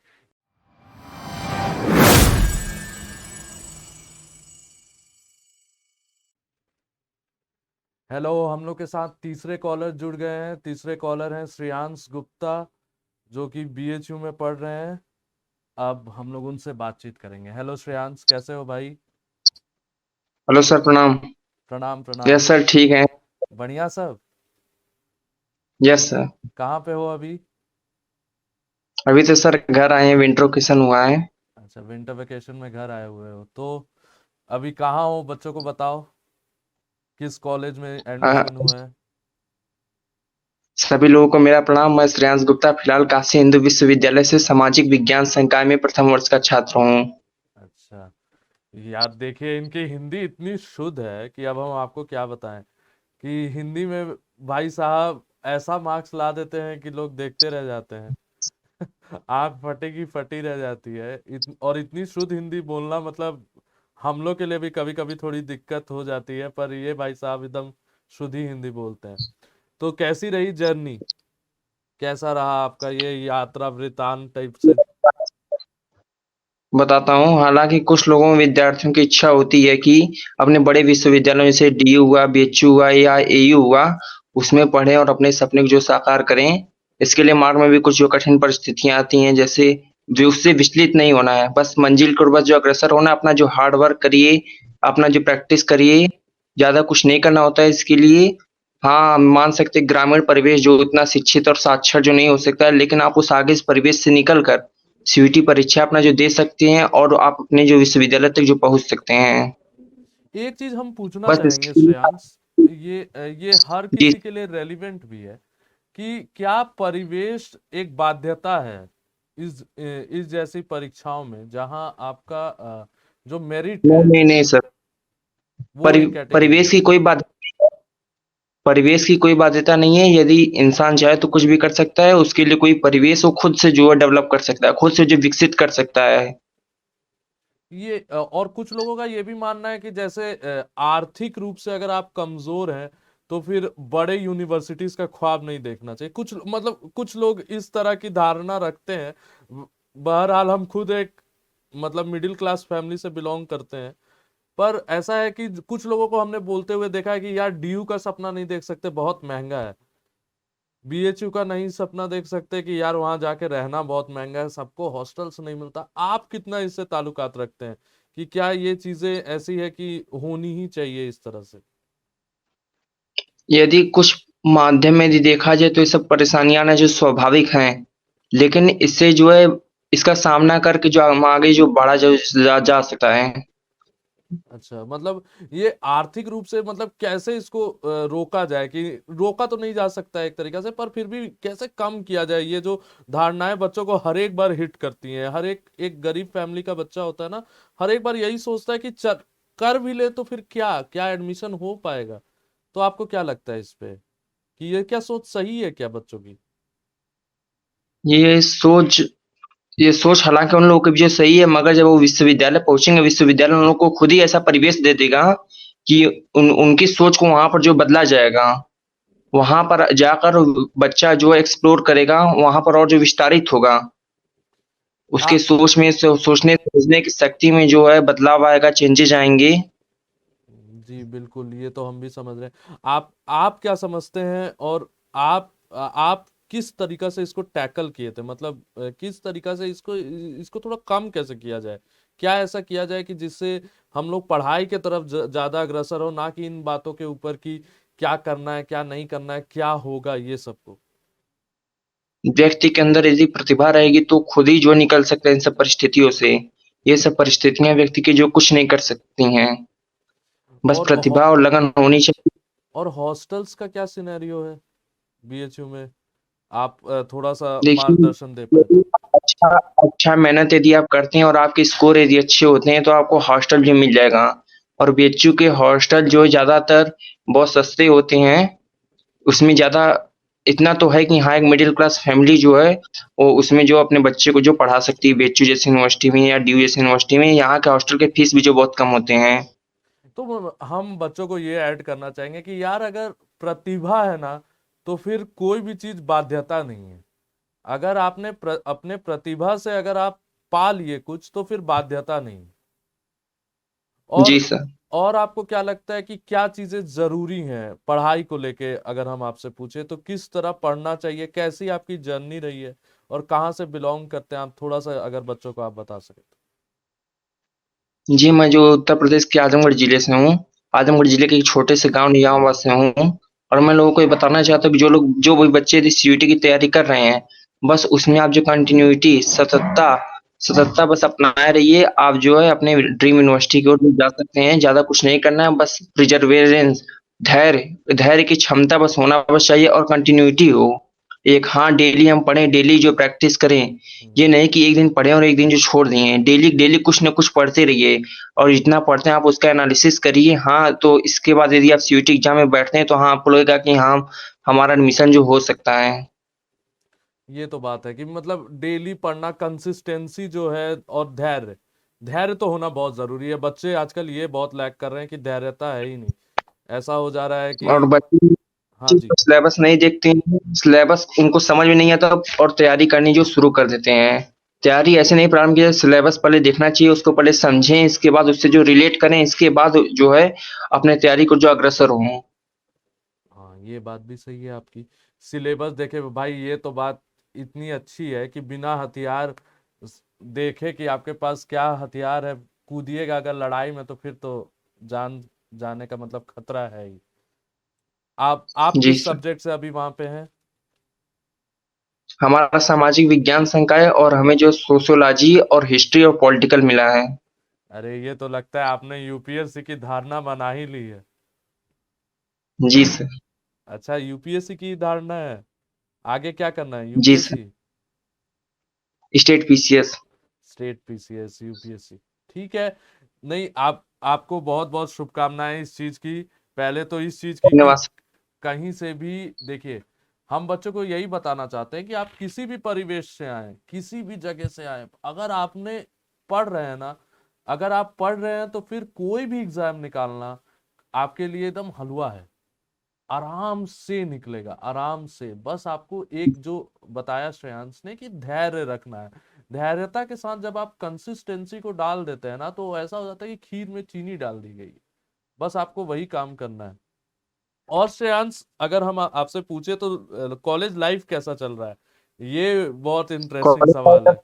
हेलो, हम लोग के साथ तीसरे कॉलर जुड़ गए हैं। तीसरे कॉलर हैं श्रेयांश गुप्ता, जो कि बीएचयू में पढ़ रहे हैं। अब हम लोग उनसे बातचीत करेंगे। हेलो श्रेयांश, कैसे हो भाई?
हेलो सर, प्रणाम।
प्रणाम
यस
प्रणाम।
सर, ठीक है।
बढ़िया सब।
Yes sir.
कहाँ पे हो अभी?
अभी तो सर घर आए हैं, विंटर वेकेशन हुआ है।
अच्छा, विंटर वेकेशन में घर आए हुए हो तो अभी कहाँ हो? बच्चों को बताओ किस कॉलेज में
अ,
एडमिशन हुआ है।
सभी लोगों को मेरा प्रणाम। मैं श्रेयांश गुप्ता, फिलहाल काशी हिंदू विश्वविद्यालय से सामाजिक विज्ञान संकाय में प्रथम वर्ष का छात्र हूँ।
अच्छा, यार देखिए इनकी हिंदी इतनी शुद्ध है कि अब हम आपको क्या बताएं कि हिंदी में भाई साहब ऐसा मार्क्स ला देते हैं कि लोग देखते रह जाते हैं। आंख फटे की फटी रह जाती है। और इतनी शुद्ध हिंदी बोलना मतलब हम लोग के लिए भी कभी कभी थोड़ी दिक्कत हो जाती है, पर ये भाई साहब एकदम शुद्ध ही हिंदी बोलते हैं। तो कैसी रही जर्नी? कैसा रहा आपका ये यात्रा वृतांत टाइप से?
बताता हूँ। हालांकि कुछ लोगों विद्यार्थियों की इच्छा होती है कि अपने बड़े विश्वविद्यालयों जैसे डीयू हुआ, बीएचयू हुआ या एयू हुआ, उसमें पढ़ें और अपने सपने को जो साकार करें। इसके लिए मार्ग में भी कुछ जो कठिन परिस्थितियां आती हैं, जैसे जो उससे विचलित नहीं होना है, बस मंजिल की ओर बस जो अग्रसर होना है, अपना जो हार्ड वर्क करिए, अपना जो प्रैक्टिस करिए, ज्यादा कुछ नहीं करना होता है इसके लिए। हाँ, हम मान सकते हैं ग्रामीण परिवेश जो उतना शिक्षित और साक्षर जो नहीं हो सकता है, लेकिन आप उस आगे इस परिवेश से निकल कर सीयूईटी परीक्षा अपना जो दे सकते हैं और आप अपने जो विश्वविद्यालय तक जो पहुंच सकते हैं।
एक चीज हम पूछना
बस
चाहेंगे
इसके लिए
श्रेयांश, ये हर
जी।
किसी के लिए रेलिवेंट भी है कि क्या परिवेश एक बाध्यता है इस जैसी परीक्षाओं में, जहां आपका जो मेरिट
नहीं
है
नहीं नहीं सर,
वो एक कैटेगरी
परिवेश
है।
की कोई बात परिवेश की कोई बाध्यता नहीं है। यदि इंसान चाहे तो कुछ भी कर सकता है। उसके लिए कोई परिवेश वो खुद से जो है डेवलप कर सकता है, खुद से जो विकसित कर सकता है।
और कुछ लोगों का ये भी मानना है कि जैसे आर्थिक रूप से अगर आप कमजोर हैं तो फिर बड़े यूनिवर्सिटीज का ख्वाब नहीं देखना चाहिए। कुछ मतलब कुछ लोग इस तरह की धारणा रखते हैं। बहरहाल हम खुद एक मतलब मिडिल क्लास फैमिली से बिलोंग करते हैं, पर ऐसा है कि कुछ लोगों को हमने बोलते हुए देखा है कि यार डीयू का सपना नहीं देख सकते, बहुत महंगा है। बीएचयू का नहीं सपना देख सकते कि यार वहां जाके रहना बहुत महंगा है, सबको हॉस्टल्स नहीं मिलता। आप कितना इससे ताल्लुकात रखते हैं कि क्या ये चीजें ऐसी है कि होनी ही चाहिए इस तरह से?
यदि कुछ माध्यम में यदि देखा जाए तो ये सब परेशानियां ना जो स्वाभाविक हैं, लेकिन इससे जो है इसका सामना करके जो हम आगे जो बढ़ा जा सकता है।
अच्छा, मतलब ये आर्थिक रूप से मतलब कैसे इसको रोका जाए? कि रोका तो नहीं जा सकता एक तरीका से, पर फिर भी कैसे कम किया जाए ये जो धारणाएं बच्चों को हर एक बार हिट करती हैं। हर एक एक गरीब फैमिली का बच्चा होता है ना, हर एक बार यही सोचता है कि कर भी ले तो फिर क्या क्या एडमिशन हो पाएगा। तो आपको क्या लगता है इस पे कि ये क्या सोच सही है क्या बच्चों की?
ये सोच ये सोच हालांकि उन लोगों की भी जो सही है, मगर जब वो विश्वविद्यालय पहुंचेंगे, विश्वविद्यालय उन लोगों को खुद ही ऐसा परिवेश दे देगा कि उनकी सोच को वहां पर जो बदला जाएगा। वहां पर जाकर बच्चा जो है एक्सप्लोर करेगा, वहां पर और जो विस्तारित होगा, उसके
आप
सोच में सोचने समझने की शक्ति में जो है बदलाव आएगा, चेंजेस आएंगे।
जी बिल्कुल, ये तो हम भी समझ रहे हैं। आप क्या समझते हैं? और आप किस तरीका से इसको टैकल किए थे? मतलब किस तरीका से इसको इसको थोड़ा कम कैसे किया जाए? क्या ऐसा किया जाए कि जिससे हम लोग पढ़ाई के तरफ ज्यादा अग्रसर हो, ना कि इन बातों के ऊपर कि क्या करना है क्या नहीं करना है, क्या होगा ये सबको?
व्यक्ति के अंदर यदि प्रतिभा रहेगी तो खुद ही जो निकल सकता है इन सब परिस्थितियों से। ये सब परिस्थितियां व्यक्ति की जो कुछ नहीं कर सकती हैं, बस
और
प्रतिभा और लगन होनी चाहिए।
और हॉस्टल्स का क्या सिनेरियो है बीएचयू में? आप थोड़ा सा
देखिए,
मार्गदर्शन दे पाए
यदि
तो।
अच्छा अच्छा मेहनत यदि आप करते हैं और आपके स्कोर यदि अच्छे होते हैं तो आपको हॉस्टल भी मिल जाएगा। और बीएचयू के हॉस्टल जो ज्यादातर बहुत सस्ते होते हैं, उसमें ज्यादा इतना तो है कि हाँ, एक मिडिल क्लास फैमिली जो है, वो उसमें जो अपने बच्चे को जो पढ़ा सकती है बीएचयू जैसी यूनिवर्सिटी में या डीयू जैसी यूनिवर्सिटी में, यहाँ के हॉस्टल के फीस भी जो बहुत कम होते हैं।
तो हम बच्चों को ये ऐड करना चाहेंगे कि यार अगर प्रतिभा है ना, तो फिर कोई भी चीज बाध्यता नहीं है। अगर आपने अपने प्रतिभा से अगर आप पा लिए कुछ, तो फिर बाध्यता नहीं।
जी
और
सर।
और आपको क्या लगता है कि क्या चीजें जरूरी हैं पढ़ाई को लेके, अगर हम आपसे पूछे तो किस तरह पढ़ना चाहिए, कैसी आपकी जर्नी रही है, और कहाँ से बिलोंग करते हैं आप, थोड़ा सा अगर बच्चों को आप बता सके तो।
जी, मैं जो उत्तर प्रदेश के आजमगढ़ जिले से हूँ, आजमगढ़ जिले के एक छोटे से गाँव नियामा से हूँ, और मैं लोगों को ये बताना चाहता हूँ कि जो भी बच्चे यदि सीयूईटी की तैयारी कर रहे हैं, बस उसमें आप जो कंटिन्यूटी, सततता बस अपनाए रहिए। आप जो है अपने ड्रीम यूनिवर्सिटी की ओर जा सकते हैं, ज़्यादा कुछ नहीं करना है, बस परसेवरेंस, धैर्य की क्षमता बस होना बस चाहिए और कंटिन्यूटी हो। एक हाँ, डेली हम पढ़ें, डेली जो प्रैक्टिस करें,
हम्म।
ये नहीं कि एक दिन पढ़े और एक दिन जो छोड़ दिए। डेली डेली कुछ ना कुछ पढ़ते रहिए, और जितना पढ़ते हैं आप उसका एनालिसिस करिए। हाँ, तो इसके बाद यदि आप सीयूईटी एग्जाम में बैठते हैं तो हाँ, आपको लगेगा कि हाँ, हमारा एडमिशन जो हो सकता है।
ये तो बात है कि मतलब डेली पढ़ना, कंसिस्टेंसी जो है, और धैर्य, धैर्य तो होना बहुत जरूरी है। बच्चे आजकल ये बहुत लैक कर रहे हैं कि धैर्यता है ही नहीं। ऐसा हो जा रहा है कि
और बच्चे
हाँ जी।
सिलेबस नहीं देखते हैं, सिलेबस उनको समझ में नहीं आता और तैयारी करनी जो शुरू कर देते हैं। तैयारी ऐसे नहीं प्रारंभ किया, सिलेबस पहले देखना चाहिए, उसको पहले समझें, इसके बाद उससे जो रिलेट करें, इसके बाद जो है अपने तैयारी को जो अग्रसर हों।
हाँ, ये बात भी सही है आपकी। सिलेबस देखे भाई, ये तो बात इतनी अच्छी है कि बिना हथियार देखे कि आपके पास क्या हथियार है, कूदिएगा अगर लड़ाई में, तो फिर तो जान जाने का मतलब खतरा है ही। आप
जी
किस
सर।
सब्जेक्ट से अभी वहां पे हैं?
हमारा सामाजिक विज्ञान संकाय है और हमें जो सोशियोलॉजी और हिस्ट्री और पॉलिटिकल मिला है।
अरे ये तो लगता है आपने यूपीएससी की धारणा बना ही ली है।
जी सर।
अच्छा, यूपीएससी की धारणा है। आगे क्या करना है,
जी sir.
UPSC?
State PCS.
State PCS, UPSC. ठीक है। नहीं, आपको बहुत बहुत शुभकामनाएं इस चीज की। पहले तो इस चीज की कि
धन्यवाद सर।
कहीं से भी देखिए, हम बच्चों को यही बताना चाहते हैं कि आप किसी भी परिवेश से आए, किसी भी जगह से आए, अगर आपने पढ़ रहे हैं ना, अगर आप पढ़ रहे हैं, तो फिर कोई भी एग्जाम निकालना आपके लिए एकदम हलवा है। आराम से निकलेगा, आराम से। बस आपको एक जो बताया श्रेयांश ने कि धैर्य रखना है। धैर्यता के साथ जब आप कंसिस्टेंसी को डाल देते हैं ना, तो ऐसा हो जाता है कि खीर में चीनी डाल दी गई। बस आपको वही काम करना है। और श्रेयांश, अगर हम आपसे पूछे तो कॉलेज लाइफ कैसा चल रहा है? ये बहुत इंटरेस्टिंग सवाल
कॉलेज
है।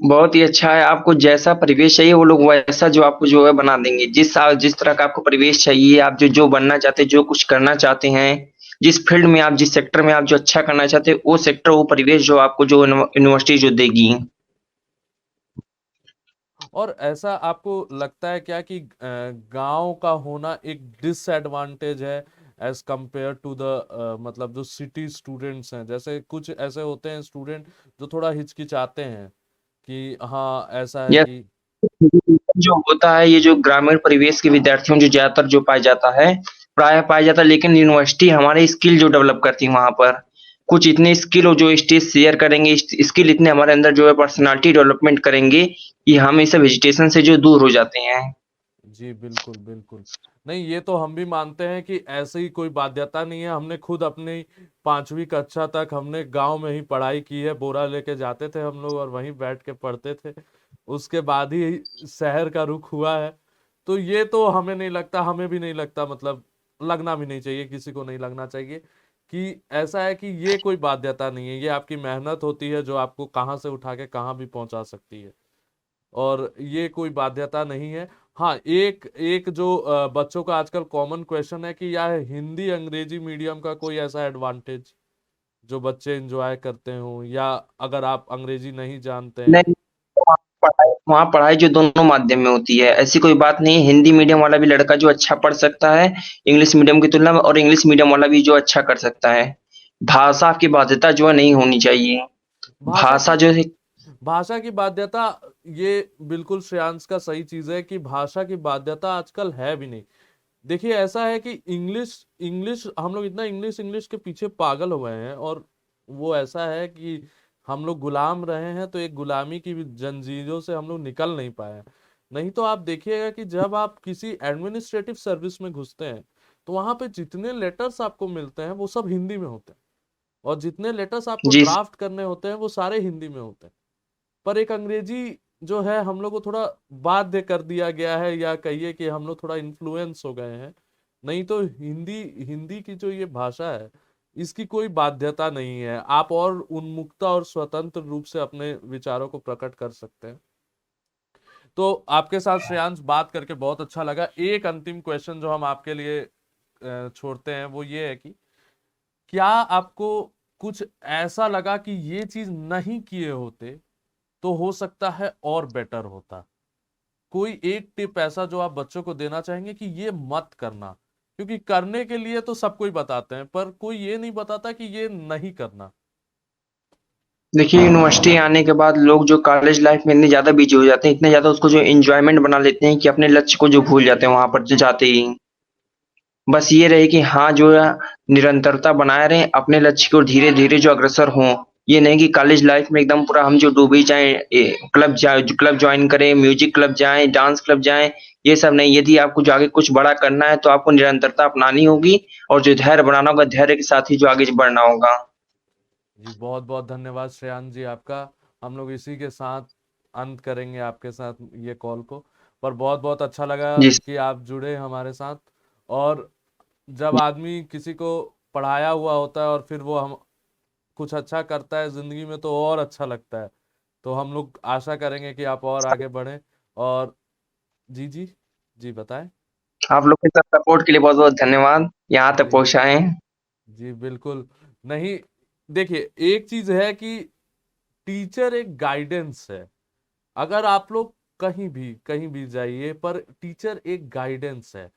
बहुत ही अच्छा है। आपको जैसा परिवेश चाहिए वो लोग वैसा जो आपको जो है बना देंगे। जिस तरह का आपको परिवेश चाहिए, आप जो जो बनना चाहते हैं, जो कुछ करना चाहते हैं, जिस फील्ड में आप, जिस सेक्टर में आप जो अच्छा करना चाहते हैं, वो सेक्टर, वो परिवेश जो आपको जो यूनिवर्सिटी जो देगी।
और ऐसा आपको लगता है क्या कि गांव का होना एक डिसएडवांटेज है एज कंपेयर टू द मतलब जो सिटी स्टूडेंट्स हैं? जैसे कुछ ऐसे होते हैं स्टूडेंट जो थोड़ा हिचकिचाते हैं कि हाँ ऐसा है
यह
कि
जो होता है, ये जो ग्रामीण परिवेश के विद्यार्थियों में जो ज्यादातर जो पाया जाता है, प्राय पाया जाता है, लेकिन यूनिवर्सिटी हमारे स्किल जो डेवलप करती है वहां पर, कुछ इतने स्किल हो जो स्टेज शेयर करेंगे, स्किल इतने हमारे अंदर जो है पर्सनालिटी डेवलपमेंट करेंगे कि हम इस वेजिटेशन से जो दूर हो जाते हैं।
जी बिल्कुल बिल्कुल। नहीं, ये तो हम भी मानते हैं कि ऐसे ही कोई बाध्यता नहीं है। हमने खुद अपनी 5वीं कक्षा तक हमने गांव में ही पढ़ाई की है। बोरा लेके जाते थे हम लोग और वहीं बैठ के पढ़ते थे। उसके बाद ही शहर का रुख हुआ है। तो ये तो हमें नहीं लगता, हमें भी नहीं लगता, मतलब लगना भी नहीं चाहिए, किसी को नहीं लगना चाहिए कि ऐसा है कि ये कोई बाध्यता नहीं है। ये आपकी मेहनत होती है जो आपको कहाँ से उठा के कहाँ भी पहुंचा सकती है। और ये कोई बाध्यता नहीं है। हाँ, एक एक जो बच्चों का आजकल कॉमन क्वेश्चन है कि यार हिंदी अंग्रेजी मीडियम का कोई ऐसा एडवांटेज जो बच्चे एंजॉय करते हो, या अगर आप अंग्रेजी नहीं जानते हैं?
नहीं, वहाँ पढ़ाई जो दोनों माध्यम में होती है, ऐसी कोई बात नहीं है। हिंदी मीडियम वाला भी लड़का जो अच्छा पढ़ सकता है इंग्लिश मीडियम की तुलना में, और इंग्लिश मीडियम वाला भी जो अच्छा कर सकता है। भाषा की बाध्यता जो है नहीं होनी चाहिए।
भाषा
भाषा
की
जो है,
भाषा की बाध्यता, ये बिल्कुल श्रेयांश का सही चीज है कि भाषा की बाध्यता आजकल है भी नहीं। देखिए ऐसा है कि इंग्लिश इंग्लिश हम लोग इतना इंग्लिश इंग्लिश के पीछे पागल हो गए हैं, और वो ऐसा है कि हम लोग गुलाम रहे हैं, तो एक गुलामी की जंजीरों से हम लोग निकल नहीं पाए हैं। नहीं तो आप देखिएगा कि जब आप किसी एडमिनिस्ट्रेटिव सर्विस में घुसते हैं तो वहां पे जितने लेटर्स आपको मिलते हैं वो सब हिंदी में होते हैं, और जितने लेटर्स आपको
जी
ड्राफ्ट करने होते हैं वो सारे हिंदी में होते हैं। पर एक अंग्रेजी जो है हम लोग को थोड़ा बाध्य कर दिया गया है, या कहिए कि हम लोग थोड़ा इन्फ्लुएंस हो गए हैं। नहीं तो हिंदी हिंदी की जो ये भाषा है इसकी कोई बाध्यता नहीं है, आप और उन्मुक्ता और स्वतंत्र रूप से अपने विचारों को प्रकट कर सकते हैं। तो आपके साथ श्रेयांश बात करके बहुत अच्छा लगा। एक अंतिम क्वेश्चन जो हम आपके लिए छोड़ते हैं वो ये है कि क्या आपको कुछ ऐसा लगा कि ये चीज नहीं किए होते तो हो सकता है और बेटर होता? कोई एक टिप ऐसा जो आप बच्चों को देना चाहेंगे कि ये मत करना, क्योंकि करने के लिए तो सब कोई बताते हैं पर कोई ये नहीं बताता कि ये नहीं करना।
देखिए, यूनिवर्सिटी आने के बाद लोग जो कॉलेज लाइफ में इतने ज़्यादा बिजी हो जाते हैं, इतने ज़्यादा उसको जो एंजॉयमेंट बना लेते हैं कि अपने लक्ष्य को जो भूल जाते हैं वहां पर जाते ही। बस ये रहे कि हाँ, जो है निरंतरता बनाए रहें अपने लक्ष्य की ओर, धीरे-धीरे जो अग्रसर हों। ये नहीं कि कॉलेज लाइफ में एकदम पूरा हम जो डूबे जाएँ, क्लब जॉइन करें, म्यूजिक क्लब जाएँ, डांस क्लब जाएँ, ये सब नहीं। यदि आपको जो आगे कुछ बड़ा करना है तो आपको निरंतरता अपनानी होगी, और जो धैर्य बनाना होगा, धैर्य के साथ ही जो आगे बढ़ना होगा।
जी बहुत बहुत धन्यवाद श्रेयांश जी आपका। हम लोग इसी के साथ अंत करेंगे आपके साथ ये कॉल को। पर बहुत बहुत अच्छा लगा
जी,
कि आप जुड़े हमारे साथ। और जब आदमी किसी को पढ़ाया हुआ होता है और फिर वो हम कुछ अच्छा करता है जिंदगी में तो और अच्छा लगता है। तो हम लोग आशा करेंगे कि आप और आगे बढ़ें। और जी जी जी बताएं।
आप लोग के सब सपोर्ट के लिए बहुत-बहुत धन्यवाद, यहाँ तक
जी
पहुँचाए।
जी बिल्कुल। नहीं, देखिए एक चीज है कि टीचर एक गाइडेंस है। अगर आप लोग कहीं भी जाइए पर टीचर एक गाइडेंस है।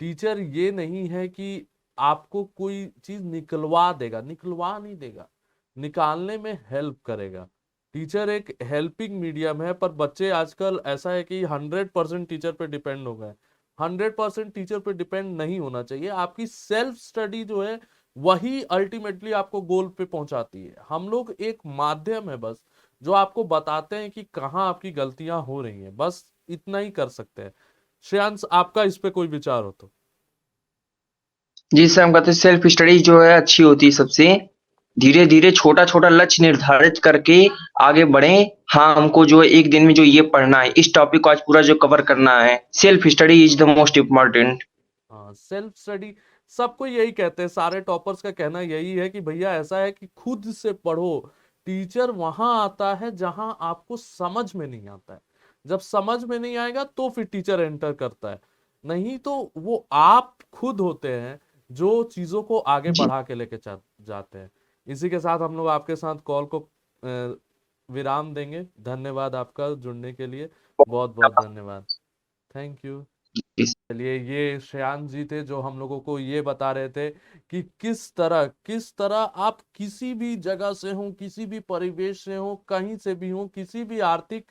टीचर ये नहीं है कि आपको कोई चीज निकलवा देगा, निकलवा नहीं देगा, निकालने में हेल्प करेगा। टीचर एक हेल्पिंग मीडियम है। पर बच्चे आजकल ऐसा है कि 100% टीचर पे डिपेंड हो गए। 100% टीचर पे डिपेंड नहीं होना चाहिए। आपकी सेल्फ स्टडी जो है वही अल्टीमेटली आपको गोल पे पहुंचाती है। हम लोग एक माध्यम है बस, जो आपको बताते हैं कि कहाँ आपकी गलतियां हो रही हैं, बस इतना ही कर सकते हैं। श्रेयांश आपका इस पे कोई विचार हो तो?
जी सर, हम कहते हैं सेल्फ स्टडी जो है अच्छी होती है सबसे। धीरे-धीरे छोटा-छोटा लक्ष्य निर्धारित करके आगे बढ़ें। हाँ, हमको जो है एक दिन में जो ये पढ़ना है, इस टॉपिक को आज पूरा जो कवर करना है, self study is the most important.
हाँ, सेल्फ स्टडी सबको यही कहते हैं। सारे टॉपर्स का कहना यही है कि भैया ऐसा है कि खुद से पढ़ो। टीचर वहां आता है जहां आपको समझ में नहीं आता है। जब समझ में नहीं आएगा तो फिर टीचर एंटर करता है। नहीं तो वो आप खुद होते हैं जो चीजों को आगे
जी,
बढ़ा के लेके जाते हैं। इसी के साथ हम लोग आपके साथ कॉल को विराम देंगे। धन्यवाद आपका जुड़ने के लिए। बहुत बहुत धन्यवाद। Thank you.
जी,
चलिए, ये श्रेयांश जी थे जो हम लोगों को ये बता रहे थे कि किस तरह आप किसी भी जगह से हो, किसी भी परिवेश से हो, कहीं से भी हो, किसी भी आर्थिक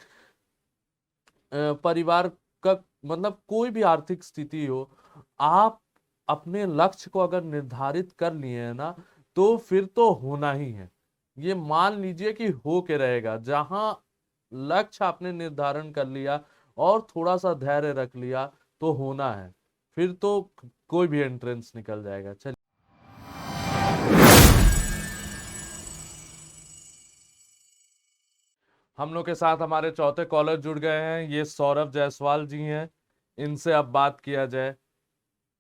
परिवार का मतलब कोई भी आर्थिक स्थिति हो, आप अपने लक्ष्य को अगर निर्धारित कर लिए हैं ना तो फिर तो होना ही है। ये मान लीजिए कि हो के रहेगा। जहां लक्ष्य आपने निर्धारण कर लिया और थोड़ा सा धैर्य रख लिया तो होना है। फिर तो कोई भी एंट्रेंस निकल जाएगा। चलिए, हम लोग के साथ हमारे चौथे कॉलर जुड़ गए हैं। ये सौरभ जायसवाल जी हैं। इनसे अब बात किया जाए।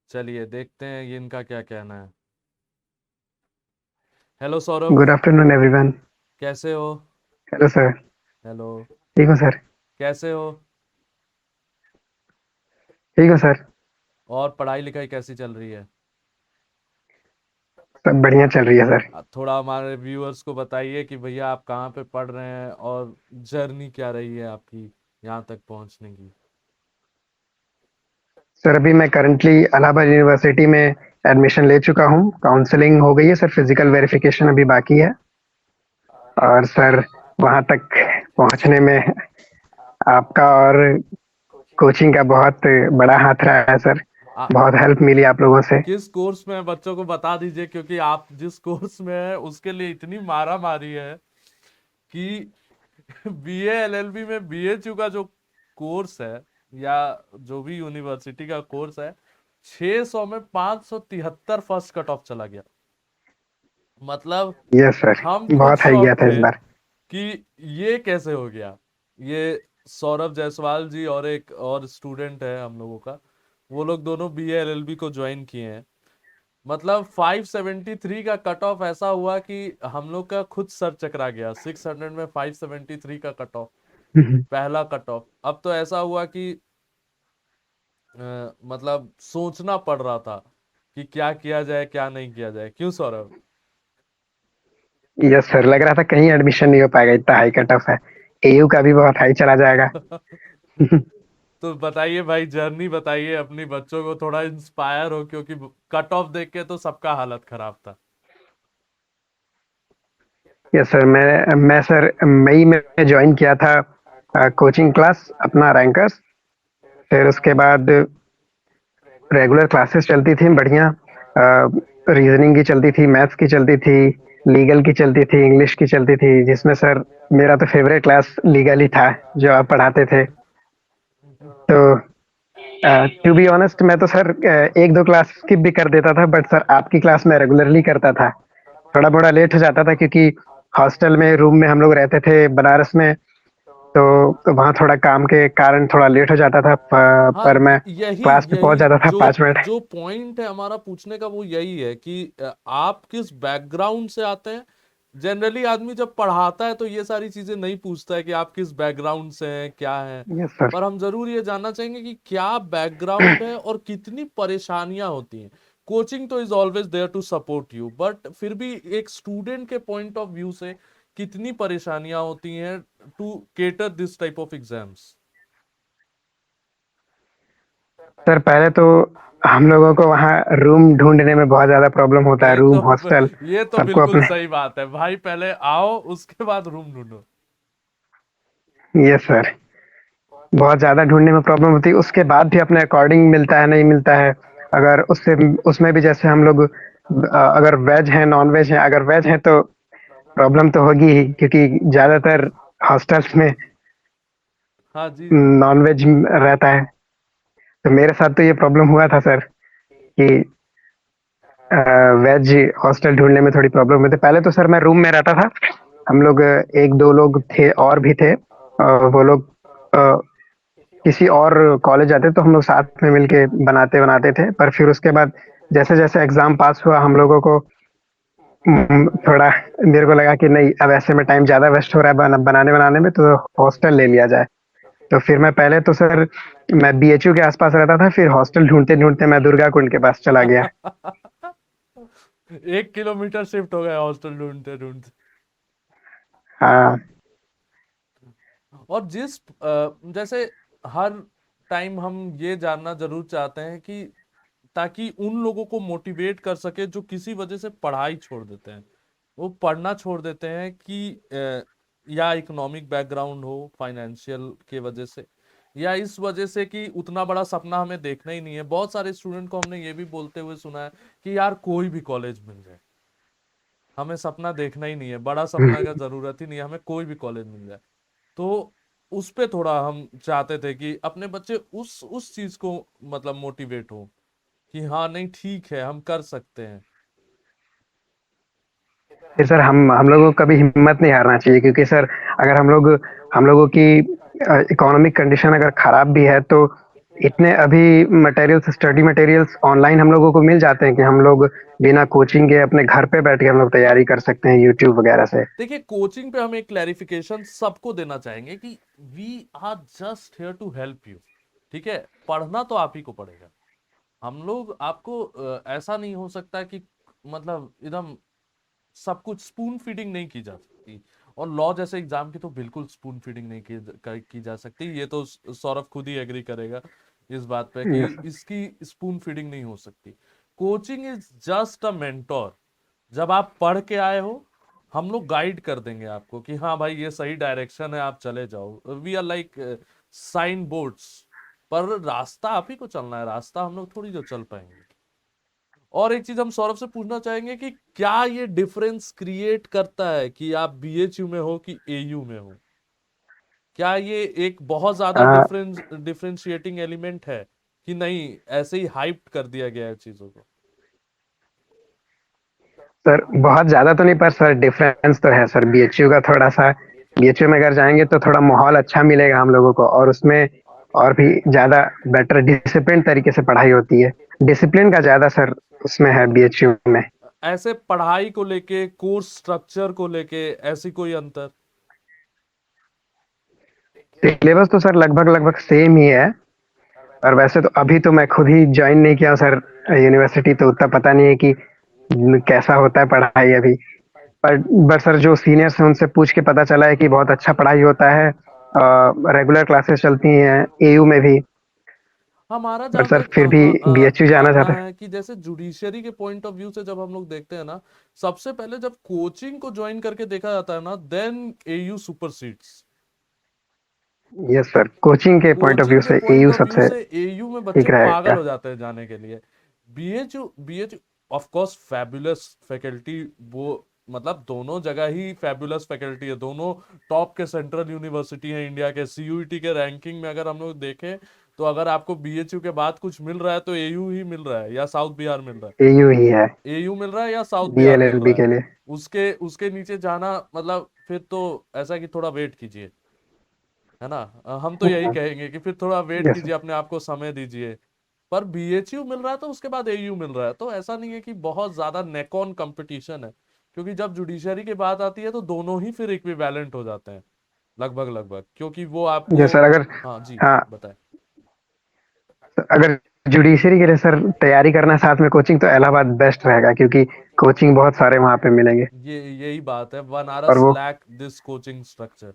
चलिए देखते हैं ये इनका क्या कहना है। Hello Saurabh,
good afternoon everyone.
कैसे हो?
Hello sir.
हेलो,
ठीक हो सर?
कैसे हो?
ठीक हो सर?
और पढ़ाई लिखाई कैसी चल रही है?
सब बढ़िया चल रही है सर।
थोड़ा हमारे व्यूअर्स को बताइए कि भैया आप कहाँ पे पढ़ रहे हैं और जर्नी क्या रही है आपकी यहाँ तक पहुँचने की।
सर अभी मैं करंटली इलाहाबाद यूनिवर्सिटी में एडमिशन ले चुका हूँ। काउंसलिंग हो गई है सर, फिजिकल वेरिफिकेशन अभी बाकी है। और सर वहाँ तक पहुँचने में आपका और कोचिंग का बहुत बड़ा हाथ रहा है सर।
आ,
बहुत हेल्प मिली आप लोगों से।
किस कोर्स में है बच्चों को बता दीजिए, क्योंकि आप जिस कोर्स में है उसके लिए इतनी मारा मारी है कि बीए एलएलबी में बीएचयू का जो कोर्स है या जो भी यूनिवर्सिटी का कोर्स है, 600 में 573 फर्स्ट कट ऑफ चला गया। मतलब
यस सर,
हम खुद
बहुत हाई
शॉक
गया था इस
थे
बार।
कि ये कैसे हो गया। ये सौरभ जायसवाल जी और एक और स्टूडेंट है हम लोगों का, वो लोग दोनों बीए एलएलबी को ज्वाइन किए हैं। मतलब 573 का कट ऑफ ऐसा हुआ कि हम लोग का खुद सर चकरा गया। 600 में 573 का कट ऑफ, पहला कट ऑफ। अब तो ऐसा हुआ कि मतलब सोचना पड़ रहा था कि क्या किया जाए क्या नहीं किया जाए। क्यों सौरभ?
यस सर, लग रहा था कहीं एडमिशन नहीं हो पाएगा, इतना हाई कट ऑफ है। एयू का भी बहुत हाई चला जाएगा।
तो बताइए भाई, जर्नी बताइए अपनी, बच्चों को थोड़ा इंस्पायर हो, क्योंकि कट ऑफ देख के तो सबका हालत खराब था।
यस सर, मैं सर मई में ज्वाइन किया था कोचिंग क्लास अपना रैंकर्स। फिर उसके बाद रेगुलर क्लासेस चलती थी बढ़िया। रीजनिंग की चलती थी, मैथ्स की चलती थी, लीगल की चलती थी, इंग्लिश की चलती थी, जिसमें सर मेरा तो फेवरेट क्लास लीगल ही था जो आप पढ़ाते थे। तो टू बी ऑनेस्ट मैं तो सर एक दो क्लास स्किप भी कर देता था, बट सर आपकी क्लास में रेगुलरली करता था। थोड़ा बड़ा लेट हो जाता था क्योंकि हॉस्टल में रूम में हम लोग रहते थे बनारस में। तो वहाँ थोड़ा काम के कारण थोड़ा लेट हो जाता था,
हाँ,
पर मैं
यही
क्लास पे पहुंच
यही
जाता था
जो
5 मिनट।
जो पॉइंट है हमारा पूछने का, वो यही है कि आप किस बैकग्राउंड से आते हैं। जनरली आदमी जब पढ़ाता है तो ये सारी चीजें नहीं पूछता है कि आप किस बैकग्राउंड से हैं, क्या है।
Yes sir.
पर हम जरूर ये जानना चाहेंगे कि क्या बैकग्राउंड है और कितनी परेशानियां होती हैं। कोचिंग तो is always there to support you, but फिर भी एक स्टूडेंट के पॉइंट ऑफ व्यू से कितनी परेशानियां होती हैं to cater this type of exams.
Sir पहले तो हम लोगों को वहाँ रूम ढूंढने में बहुत ज्यादा प्रॉब्लम होता है,
ये
रूम
तो
हॉस्टल
ये तो
सबको
बिल्कुल
अपने।
सही बात है भाई, पहले आओ उसके बाद रूम ढूंढो।
यस सर, बहुत ज्यादा ढूंढने में प्रॉब्लम होती है, उसके बाद भी अपने अकॉर्डिंग मिलता है नहीं मिलता है। अगर उससे उसमें भी जैसे हम लोग अगर वेज है नॉन वेज है, अगर वेज है तो प्रॉब्लम तो होगी ही, क्योंकि ज्यादातर हॉस्टल्स में
हाँ जी जी।
नॉन वेज रहता है। तो मेरे साथ तो ये प्रॉब्लम हुआ था सर कि वेज हॉस्टल ढूंढने में थोड़ी प्रॉब्लम हुई थी। पहले तो सर मैं रूम में रहता था, हम लोग एक दो लोग थे और भी थे, वो लोग अ, किसी और कॉलेज जाते तो हम लोग साथ में मिलके बनाते बनाते थे। पर फिर उसके बाद जैसे जैसे एग्जाम पास हुआ हम लोगों को थोड़ा मेरे को लगा कि नहीं, अब ऐसे में टाइम ज्यादा वेस्ट हो रहा है बनाने बनाने में, तो हॉस्टल ले लिया जाए। तो फिर मैं पहले तो सर मैं बीएचयू के आसपास रहता था, फिर हॉस्टल ढूंढते ढूंढते मैं दुर्गा कुंड के पास चला गया।
1 किलोमीटर शिफ्ट हो गया हॉस्टल ढूंढते ढूंढते।
हाँ
और जैसे हर टाइम हम ये जानना जरूर चाहते हैं कि ताकि उन लोगों को मोटिवेट कर सके जो किसी वजह से पढ़ाई छोड़ देते हैं, वो पढ़ना छोड़ देते हैं कि या इकोनॉमिक बैकग्राउंड हो, फाइनेंशियल के वजह से, या इस वजह से कि उतना बड़ा सपना हमें देखना ही नहीं है। बहुत सारे स्टूडेंट को हमने ये भी बोलते हुए सुना है कि यार कोई भी कॉलेज मिल जाए, हमें सपना देखना ही नहीं है, बड़ा सपना का जरूरत ही नहीं है, हमें कोई भी कॉलेज मिल जाए। तो उस पे थोड़ा हम चाहते थे कि अपने बच्चे उस चीज को मतलब मोटिवेट हो कि हाँ नहीं ठीक है, हम कर सकते हैं।
फिर सर हम लोगों को कभी हिम्मत नहीं हारना चाहिए, क्योंकि सर अगर हम लोगों की इकोनॉमिक कंडीशन अगर खराब भी है तो इतने अभी मटेरियल्स, स्टडी मटेरियल्स ऑनलाइन हम लोगों को मिल जाते हैं कि हम लोग बिना कोचिंग के अपने घर पे बैठ के हम लोग
हाँ,
तैयारी कर सकते हैं यूट्यूब वगैरह से।
देखिए कोचिंग पे हम एक क्लैरिफिकेशन सबको देना चाहेंगे कि we are just here to help you. ठीक है, पढ़ना तो आप ही को पड़ेगा। हम लोग आपको ऐसा नहीं हो सकता कि मतलब एकदम सब कुछ स्पून फीडिंग नहीं की जा सकती। और लॉ जैसे एग्जाम की तो बिल्कुल स्पून फीडिंग नहीं की जा सकती। ये तो सौरभ खुद ही एग्री करेगा इस बात पे कि
यस
इसकी स्पून फीडिंग नहीं हो सकती। Coaching is just a mentor. जब आप पढ़ के आए हो, हम लोग गाइड कर देंगे आपको कि हाँ भाई ये सही डायरेक्शन है, आप चले जाओ। We are like sign boards पर रास्ता आप ही को चलना है, रास्ता हम लोग थोड़ी जो चल पाएंगे। और एक चीज हम सौरभ से पूछना चाहेंगे कि क्या ये डिफरेंस क्रिएट करता है कि आप बीएचयू में हो कि एयू में हो? क्या ये एक बहुत ज्यादा
आ,
डिफरेंशिएटिंग एलिमेंट है कि नहीं, ऐसे ही हाइप कर दिया गया है चीजों को?
सर बहुत ज्यादा तो नहीं, पर सर डिफरेंस तो है सर। बीएचयू का थोड़ा सा, बीएचयू में अगर जाएंगे तो थोड़ा माहौल अच्छा मिलेगा हम लोगों को, और उसमें और भी ज्यादा बेटर डिसिप्लिन तरीके से पढ़ाई होती है। डिसिप्लिन का ज्यादा सर उसमें है बीएचयू में।
ऐसे पढ़ाई को लेके, कोर्स स्ट्रक्चर को लेके ऐसी कोई अंतर?
सिलेबस तो सर लगभग लगभग सेम ही है। और वैसे तो अभी तो मैं खुद ही ज्वाइन नहीं किया हूं सर यूनिवर्सिटी, तो उतना पता नहीं है कि कैसा होता है पढ़ाई अभी। पर बस सर जो सीनियर्स हैं उनसे पूछ के पता चला है कि बहुत अच्छा पढ़ाई होता है। रेगुलर क्लासेस चलती हैं एयू में भी।
हमारा
पर
जहां
सर
तक
फिर भी बीएचयू जाना
मानना
चाहता है।
है कि जैसे जुडिशरी के पॉइंट ऑफ व्यू से जब हम लोग देखते हैं ना, सबसे पहले जब कोचिंग को ज्वाइन करके देखा जाता है ना, then AU supersedes.
Yes sir, coaching के पॉइंट ऑफ व्यू
कोचिंग के
से
पॉइंट
एयू
ऑफ व्यू
सबसे
से एयू में बच्चे
ठीक
पागल
रहेगा।
हो जाते हैं जाने के लिए। BHU of course fabulous faculty, वो मतलब दोनों जगह ही फैबुलस फैकल्टी है, दोनों टॉप के सेंट्रल यूनिवर्सिटी है इंडिया के। सीयूईटी के रैंकिंग में अगर हम लोग देखें तो अगर आपको बीएचयू के बाद कुछ मिल रहा है तो एयू ही मिल रहा है या साउथ बिहार मिल रहा
एयू ही है
है, एयू मिल रहा है या साउथ बिहार मिल
बीएलएलबी
रहा है।
के लिए।
उसके उसके नीचे जाना मतलब फिर तो ऐसा कि थोड़ा वेट कीजिए, है ना। हम तो यही कहेंगे कि फिर थोड़ा वेट
यस
कीजिए, अपने आप को समय दीजिए। पर बीएचयू मिल रहा है तो उसके बाद एयू मिल रहा है, तो ऐसा नहीं है कि बहुत ज्यादा नेक ऑन कंपटीशन है। क्योंकि जब जुडिशरी की बात आती है तो दोनों ही फिर इक्विवेलेंट हो जाते हैं लगभग लगभग, क्योंकि वो आपको।
Yes sir. अगर
हाँ जी,
हाँ,
बताएं।
अगर जुडिशरी के लिए सर तैयारी करना है साथ में कोचिंग, तो इलाहाबाद बेस्ट रहेगा, क्योंकि कोचिंग बहुत सारे वहाँ पे मिलेंगे।
ये यही बात है,
और
बनारस
वो
लैक दिस कोचिंग स्ट्रक्चर,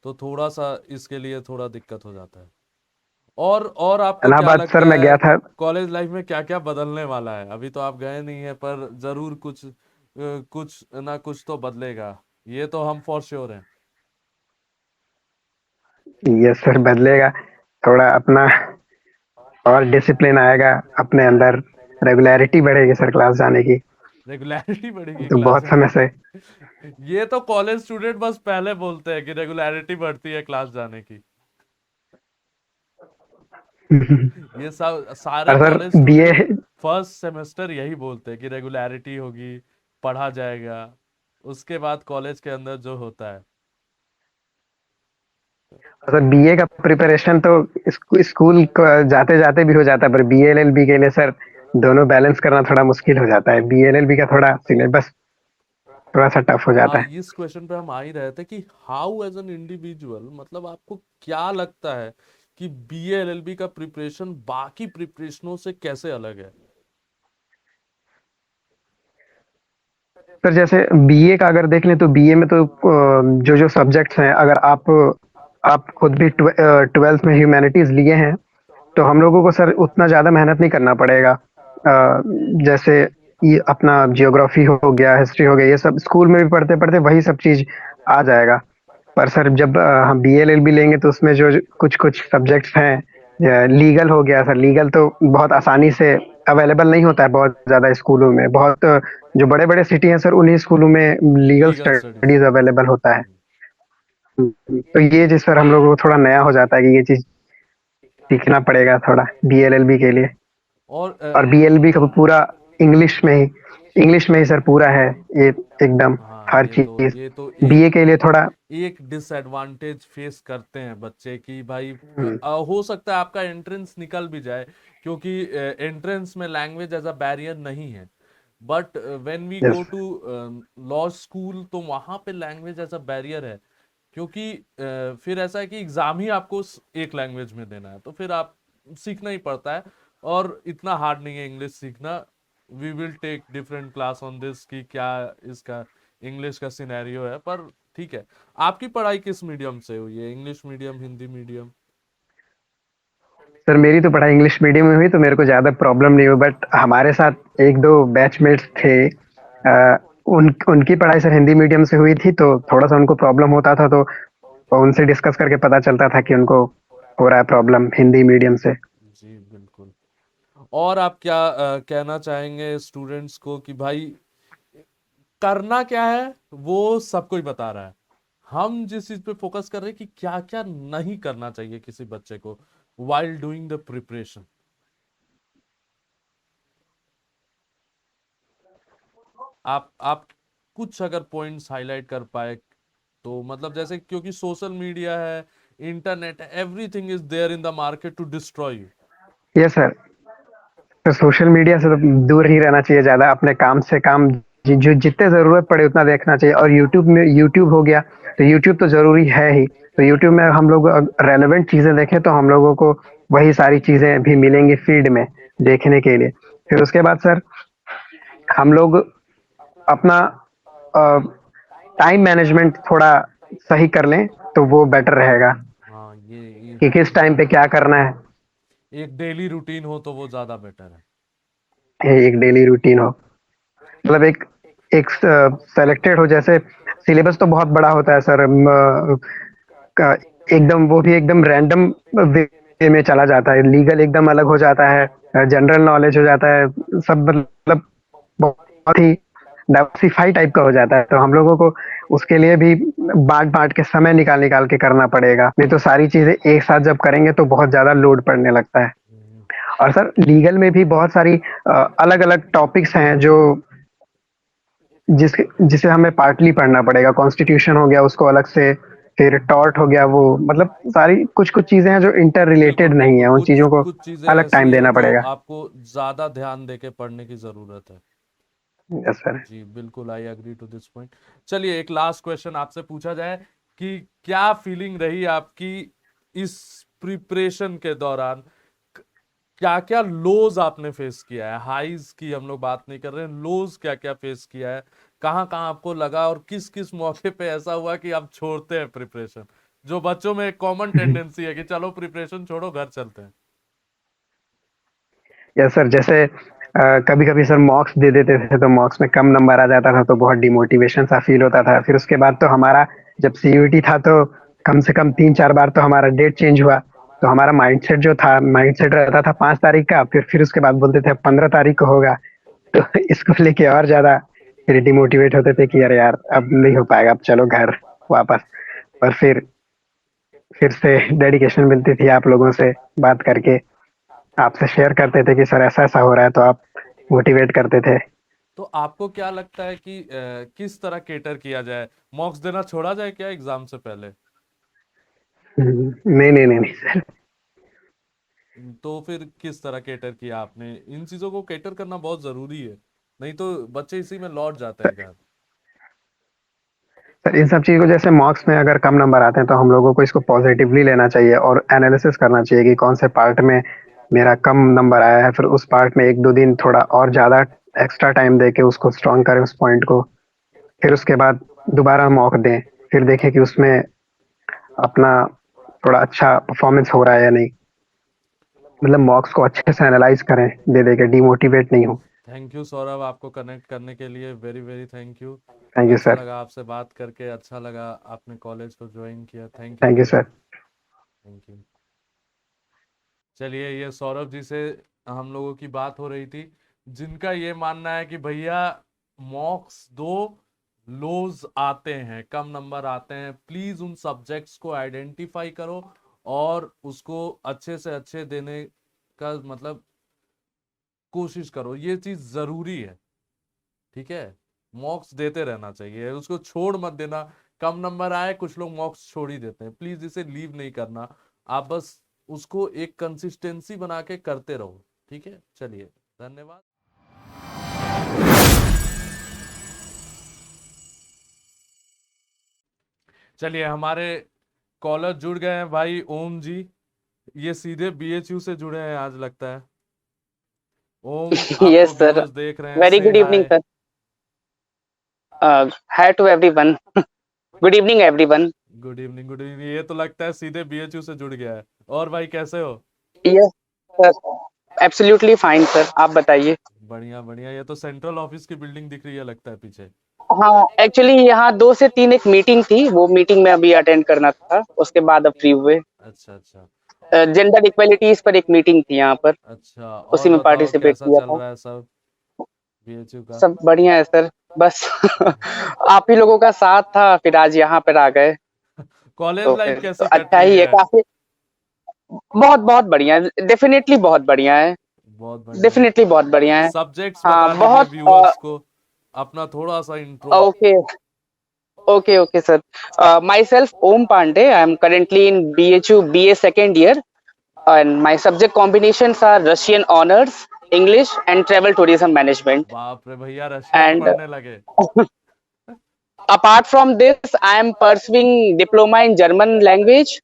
तो थोड़ा सा इसके लिए थोड़ा दिक्कत हो जाता है। और आपको क्या
इलाहाबाद सर
लगता
मैं
है
गया था।
कॉलेज लाइफ में क्या क्या बदलने वाला है? अभी तो आप गए नहीं है, पर जरूर कुछ ना कुछ तो बदलेगा, ये तो हम फॉर श्योर हैं।
यस सर, बदलेगा। थोड़ा अपना और डिसिप्लिन आएगा अपने अंदर। रेगुलरिटी बढ़ेगी सर क्लास जाने की।
रेगुलरिटी बढ़ेगी
तो
क्लास
बहुत समय
जाने
से
की। ये तो कॉलेज स्टूडेंट बस पहले बोलते हैं कि रेगुलरिटी बढ़ती है क्लास जाने की। ये सब सारे
और sir
college
BA,
student first semester यही बोलते हैं कि रेगुलरिटी होगी, पढ़ा जाएगा। उसके बाद कॉलेज के अंदर जो होता है।
सर बीए का प्रिपरेशन तो स्कूल को जाते जाते भी हो जाता है, पर बीएलएलबी के लिए सर दोनों बैलेंस करना थोड़ा मुश्किल हो जाता है। बीएलएलबी का थोड़ा सिलेबस थोड़ा सा टफ हो
हाँ,
जाता है।
इस क्वेश्चन पे हम आ ही रहे थे कि हाउ एज एन इंडिविजुअल, मतलब आपको क्या लगता है कि बीए एलएलबी का प्रिपरेशन बाकी प्रिपरेशनों से कैसे अलग है?
सर जैसे बीए का अगर देख लें, तो बीए में तो जो जो सब्जेक्ट्स हैं, अगर आप खुद भी ट्वेल्थ में ह्यूमैनिटीज लिए हैं, तो हम लोगों को सर उतना ज़्यादा मेहनत नहीं करना पड़ेगा। जैसे ये अपना जियोग्राफी हो गया, हिस्ट्री हो गया, ये सब स्कूल में भी पढ़ते पढ़ते वही सब चीज़ आ जाएगा। पर सर जब हम बीएलएलबी लेंगे, तो उसमें जो कुछ कुछ सब्जेक्ट्स हैं, लीगल हो गया सर। लीगल तो बहुत आसानी से अवेलेबल नहीं होता है बहुत ज़्यादा स्कूलों में। बहुत जो बड़े बड़े सिटी हैं सर, उन्हीं स्कूलों में legal
legal studies.
Studies available होता है। तो ये चीज़ सर हम लोगों को थोड़ा नया हो जाता है कि ये चीज़ सीखना पड़ेगा थोड़ा बीएलएलबी के लिए।
और
और बीएलबी का पूरा इंग्लिश में ही इंग्लिश में ही सर पूरा है ये, एकदम
हाँ,
हर चीज।
ये तो
बीए के लिए थोड़ा
एक डिसएडवांटेज फेस करते हैं बच्चे की भाई। हो सकता है आपका एंट्रेंस निकल भी जाए, क्योंकि एंट्रेंस में लैंग्वेज एज अ बैरियर नहीं है। But when we go
yes
to law school, तो वहां पे लैंग्वेज एज अ बैरियर है। क्योंकि फिर ऐसा है कि एग्जाम ही आपको एक लैंग्वेज में देना है, तो फिर आप सीखना ही पड़ता है। और इतना हार्ड नहीं है इंग्लिश सीखना। We will take different class on this कि क्या इसका इंग्लिश का सिनेरियो है, पर ठीक है। आपकी पढ़ाई किस मीडियम से हुई है? English medium, Hindi medium?
Sir, मेरी तो पढ़ाई इंग्लिश मीडियम में हुई, तो मेरे को ज़्यादा प्रॉब्लम नहीं हुई। बट हमारे साथ एक दो बैचमेट्स थे, उनकी पढ़ाई सर हिंदी मीडियम से हुई थी, तो थोड़ा सा उनको प्रॉब्लम होता था। तो उनसे डिस्कस करके पता चलता था कि उनको हो रहा है प्रॉब्लम हिंदी मीडियम से।
जी बिल्कुल। और आप क्या कहना चाहेंगे स्टूडेंट्स को कि भाई करना क्या है वो सबको ही बता रहा है, हम जिस चीज पे फोकस कर रहे हैं कि क्या क्या नहीं करना चाहिए किसी बच्चे को while डूइंग द प्रिपरेशन। आप कुछ अगर पॉइंट्स हाईलाइट कर पाए तो मतलब जैसे क्योंकि सोशल मीडिया है, इंटरनेट है, everything is there in the market to destroy you.
Yes sir. तो सोशल मीडिया से तो दूर ही रहना चाहिए, ज़्यादा अपने काम से काम जो जितने ज़रूरत पड़े उतना देखना चाहिए। और यूट्यूब में यूट्यूब हो गया, तो यूट्यूब तो ज़रूरी है ही। तो यूट्यूब में हम लोग रेलेवेंट चीज़ें देखें तो हम लोगों को वही सारी चीज़ें भी मिलेंगी फीड में देखने के लिए। फिर उसके बाद सर हम लोग अपना टाइम मैनेजमेंट थोड़ा सही कर लें तो वो बेटर रहेगा
हाँ ये
कि किस टाइम पे क्या करना है।
एक डेली रूटीन हो तो वो ज्यादा बेटर है।
ये एक डेली रूटीन हो, मतलब एक एक सेलेक्टेड हो। जैसे सिलेबस तो बहुत बड़ा होता है सर, एकदम वो भी एकदम रैंडम वे में चला जाता है। लीगल एकदम अलग हो जाता है, जनरल नॉलेज हो जाता है, सब मतलब बहुत ही डाइवर्सिफाई टाइप का हो जाता है। तो हम लोगों को उसके लिए भी बांट बांट के समय निकाल निकाल के करना पड़ेगा, नहीं तो सारी चीजें एक साथ जब करेंगे तो बहुत ज्यादा लोड पड़ने लगता है। और सर लीगल में भी बहुत सारी अलग अलग टॉपिक्स हैं जो जिसे हमें पार्टली पढ़ना पड़ेगा। कॉन्स्टिट्यूशन हो गया उसको अलग से, फिर टॉर्ट हो गया, वो मतलब सारी कुछ कुछ चीजें हैं जो इंटर
बिल्कुल
रिलेटेड नहीं है,
बिल्कुल,
उन
कुछ
चीजों को
कुछ चीजें
अलग
ऐसी
टाइम
हैं
देना
जो
पड़ेगा।
आपको ज्यादा ध्यान देके पढ़ने की जरूरत है।
Yes sir.
जी बिल्कुल, I agree to this point. चलिए एक लास्ट क्वेश्चन आपसे पूछा जाए कि क्या फीलिंग रही आपकी इस प्रिपरेशन के दौरान, क्या क्या लोज आपने फेस किया है, हाईज की हम लोग बात नहीं कर रहे हैं, लोज क्या क्या फेस किया है, कहाँ कहाँ आपको लगा और किस किस मौके पे ऐसा हुआ कि आप छोड़ते हैं प्रिपरेशन, जो बच्चों में एक कॉमन टेंडेंसी है कि चलो प्रिपरेशन छोड़ो घर चलते हैं।
Yes sir. जैसे कभी कभी सर मॉक्स दे देते थे तो मॉक्स में कम नंबर आ जाता था तो बहुत डिमोटिवेशन सा फील होता था। फिर उसके बाद तो हमारा जब सीयूईटी था तो कम से कम 3-4 बार तो हमारा डेट चेंज हुआ। तो हमारा माइंडसेट जो था, माइंडसेट रहता था 5 तारीख का, फिर उसके बाद बोलते थे 15 तारीख को होगा। तो इसको लेके और ज्यादा फिर डिमोटिवेट होते थे कि अरे यार अब नहीं हो पाएगा, अब चलो घर वापस। पर फिर से डेडिकेशन मिलती थी आप लोगों से बात करके, आपसे शेयर करते थे कि सर ऐसा ऐसा हो रहा है, तो आप मोटिवेट करते थे।
तो आपको क्या लगता है कि किस तरह केटर किया जाए, मॉक्स देना छोड़ा जाए क्या एग्जाम से पहले?
नहीं नहीं नहीं नहीं सर।
तो फिर किस तरह केटर किया आपने? इन चीजों को केटर करना बहुत जरूरी है, नहीं तो बच्चे इसी में लौट जाते हैं घर।
सर इन सब चीज़ को, जैसे मॉक्स में अगर कम नंबर आते हैं तो हम लोगों को इसको पॉजिटिवली लेना चाहिए और एनालिसिस करना चाहिए कि कौन से पार्ट में मेरा कम नंबर आया है। फिर उस पार्ट में 1-2 दिन थोड़ा और ज़्यादा एक्स्ट्रा टाइम दे के उसको स्ट्रॉन्ग करें उस पॉइंट को। फिर उसके बाद दोबारा मॉक दें, फिर देखें कि उसमें अपना थोड़ा अच्छा परफॉर्मेंस हो रहा है या नहीं। मतलब मॉक्स को अच्छे से एनालाइज करें, दे दे के डिमोटिवेट नहीं हो।
थैंक यू सौरभ, आपको कनेक्ट करने के लिए very very thank you.
Thank you
अच्छा
सर।
लगा आपसे बात करके, अच्छा लगा आपने कॉलेज को ज्वाइन किया। Thank you
thank you
very
sir.
Much. Thank you. चलिए ये सौरभ जी से हम लोगों की बात हो रही थी, जिनका ये मानना है कि भैया मॉक्स दो, लोज आते हैं, कम नंबर आते हैं, प्लीज उन सब्जेक्ट्स को आइडेंटिफाई करो और उसको अच्छे से अच्छे देने का मतलब कोशिश करो, ये चीज जरूरी है। ठीक है, मॉक्स देते रहना चाहिए, उसको छोड़ मत देना। कम नंबर आए, कुछ लोग मॉक्स छोड़ ही देते हैं, प्लीज इसे लीव नहीं करना। आप बस उसको एक कंसिस्टेंसी बना के करते रहो। ठीक है, चलिए धन्यवाद। चलिए हमारे कॉलर जुड़ गए हैं भाई ओम जी, ये सीधे बीएचयू से जुड़े हैं आज लगता है। ओम, आपको
Yes, sir.
व्यूअर्स देख रहे हैं,
Very
से
good evening,
hi.
sir. Hi to everyone. Good evening, everyone.
Good evening, good evening. ये तो लगता है सीधे बीएचयू से जुड़ गया है। और भाई कैसे हो?
Yes, sir. Absolutely fine, sir. आप बताइए।
बढ़िया बढ़िया, ये तो सेंट्रल ऑफिस की बिल्डिंग दिख रही है लगता है पीछे।
हाँ, एक्चुअली यहाँ 2 से 3 एक मीटिंग थी, वो मीटिंग में अभी अटेंड करना था, उसके बाद अब फ्री हुए।
अच्छा अच्छा।
जेंडर इक्वलिटीज पर एक मीटिंग थी यहाँ पर,
अच्छा,
उसी
और
में
बताओ
पार्टिसिपेट
कैसा
किया
चल
था।
रहा है सब बीएचयू का?
सब बढ़िया है सर, बस आप ही लोगों का साथ था, फिर आज यहाँ पर आ गए,
कॉलेज
तो
लाइफ
फिर तो
कैसी कट
अच्छा
रही
ही है
है?
काफी। बहुत बहुत बढ़िया है, डेफिनेटली बहुत बढ़िया है,
बहुत बढ़िया है।
डेफिनेटली बहुत बढ़िया है।
सब्जेक्ट्स
हाँ
बता दीजिए
बहुत
व्यूअर्स को, अपना थोड़ा सा intro.
Okay okay sir. Myself Om Pandey, I am currently in BHU BA second year, and my subject combinations are Russian honors, English, and travel tourism management.
बाप रे भैया, रशियन
And
पढ़ने लगे?
apart from this, I am pursuing diploma in German language,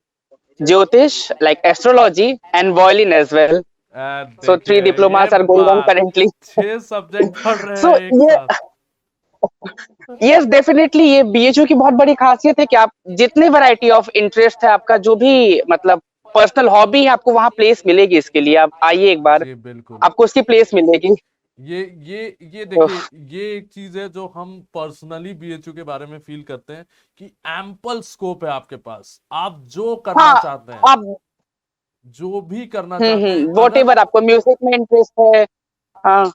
Jyotish, like astrology, and violin as well. So three
देखिए ये
diplomas are going on
बात,
currently.
6 subject पढ़ रहे
So
हैं एक
ये
साथ।
यस डेफिनेटली, ये BHU की बहुत बड़ी खासियत है कि आप जितने वैरायटी ऑफ इंटरेस्ट है आपका, जो भी मतलब पर्सनल हॉबी है, आपको वहाँ प्लेस मिलेगी। इसके लिए आप आइए एक बार,
जी बिल्कुल।
आपको उसकी प्लेस मिलेगी।
ये ये
तो
देखिए, ये एक चीज है जो हम पर्सनली बीएचयू के बारे में फील करते हैं कि एम्पल स्कोप है आपके पास, आप जो करना
हाँ,
चाहते हैं,
आप
जो भी करना चाहते हैं,
वॉट
अगर
एवर आपको म्यूजिक में इंटरेस्ट है, हाँ,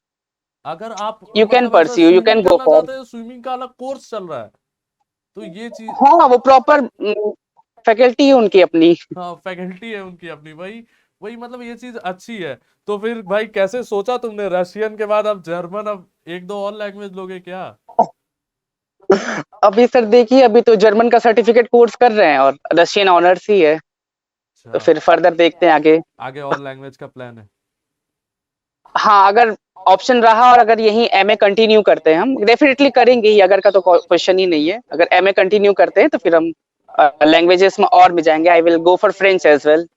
अगर आप
यू कैन
मतलब ऐसा
परस्यू, यू कैन
स्विमिंग
गो
करना
फॉर।
चाहते हैं, स्विमिंग का अलग कोर्स चल रहा है, तो ये चीज।
हाँ, वो प्रॉपर फैकल्टी है उनकी अपनी।
हाँ, फैकल्टी है उनकी अपनी, वही वही मतलब ये चीज अच्छी है। तो फिर भाई कैसे सोचा तुमने, रशियन के बाद अब जर्मन, अब एक दो और लैंग्वेज लोगे क्या?
अभी सर देखिए, अभी तो जर्मन का सर्टिफिकेट कोर्स कर रहे हैं और रशियन ऑनर्स ही है, तो
अच्छा,
फिर फर्दर देखते हैं आगे।
आगे और लैंग्वेज का प्लान है?
हाँ, अगर ऑप्शन रहा और अगर यही MA कंटिन्यू करते हैं, हम डेफिनेटली करेंगे ही, अगर का तो क्वेश्चन ही नहीं है। अगर MA कंटिन्यू करते हैं तो फिर हम लैंग्वेजेस में और भी जाएंगे। I will go for French as well.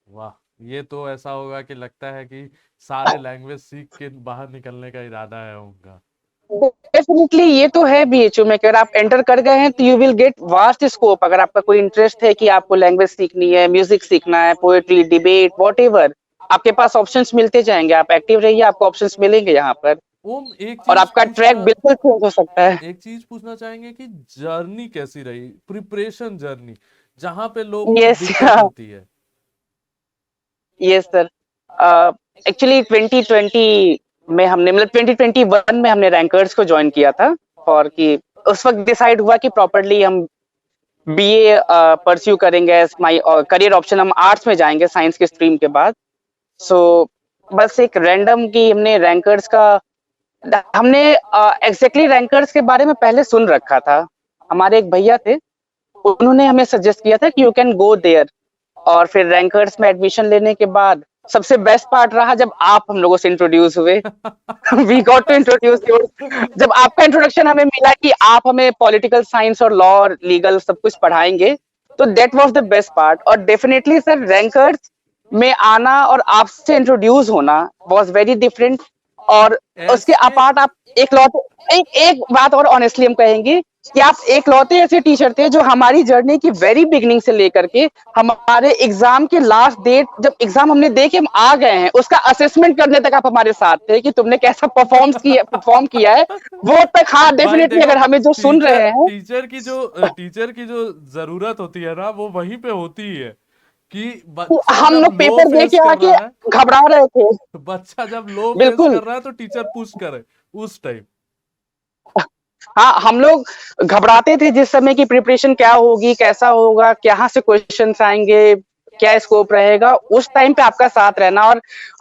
वाह, ये तो ऐसा होगा कि लगता है कि सारे लैंग्वेज सीख के बाहर निकलने का इरादा है उनका।
डेफिनेटली ये तो है BHU में, अगर आप एंटर कर गए हैं तो you will get vast scope. अगर आपका कोई इंटरेस्ट है कि आपको लैंग्वेज सीखनी है, म्यूजिक सीखना है, पोएट्री, डिबेट, व्हाटएवर, आपके पास ऑप्शंस मिलते जाएंगे। आप एक्टिव रहिए, आपको ऑप्शंस मिलेंगे यहाँ पर,
ओम, एक
और
चीज
आपका ट्रैक
पूछना,
बिल्कुल चेंज हो सकता है।
एक चीज पूछना चाहेंगे कि जर्नी कैसी रही, प्रिपरेशन जर्नी, जहां पे लोग को
यस
दिक्कत होती है?
यस सर, एक्चुअली 2020 में हमने, मतलब 2021 में हमने रैंकर्स को ज्वाइन किया था, और कि उस वक्त डिसाइड हुआ कि प्रॉपरली हम BA परस्यू करेंगे एज माई करियर ऑप्शन। हम आर्ट्स में जाएंगे साइंस के स्ट्रीम के बाद। सो बस एक रैंडम की हमने रैंकर्स का, हमने एग्जैक्टली रैंकर्स के बारे में पहले सुन रखा था। हमारे एक भैया थे, उन्होंने हमें सजेस्ट किया था कि यू कैन गो देयर। और फिर रैंकर्स में एडमिशन लेने के बाद सबसे बेस्ट पार्ट रहा जब आप हम लोगों से इंट्रोड्यूस हुए। We got to introduce your, जब आपका इंट्रोडक्शन हमें मिला कि आप हमें पॉलिटिकल साइंस और लॉ और लीगल सब कुछ पढ़ाएंगे, तो that was the best part. और डेफिनेटली सर, रैंकर्स में आना और आपसे इंट्रोड्यूस होना वाज वेरी डिफरेंट। और उसके
एसके,
अपार्ट आप एक लौटे, एक बात और ऑनेस्टली हम कहेंगे कि आप एक लौते ऐसे टीचर थे जो हमारी जर्नी की वेरी बिगनिंग से लेकर के हमारे एग्जाम के लास्ट डेट, जब एग्जाम हमने दे के हम आ गए हैं, उसका असेसमेंट करने तक आप हमारे साथ थे कि तुमने कैसा परफॉर्म किया है, वो तक। हाँ
भाई
डेफिनेटली,
देखो,
अगर हमें जो सुन
टीचर
रहे हैं,
टीचर की जो जरूरत होती है ना, वो वहीं पे होती है कि
तो
बच्चा
हम
जब
लोग
लो
पेपर दे
फेस
के
कर
आके
रहा है,
घबरा रहे थे।
बच्चा जब लो फेस
बिल्कुल,
कर रहा है तो टीचर पुश करे उस टाइम।
हाँ, हम लोग घबराते थे जिस समय की प्रिपरेशन क्या होगी, कैसा होगा, कहाँ से क्वेश्चंस आएंगे, क्या स्कोप रहेगा। उस टाइम पे आपका साथ रहना, और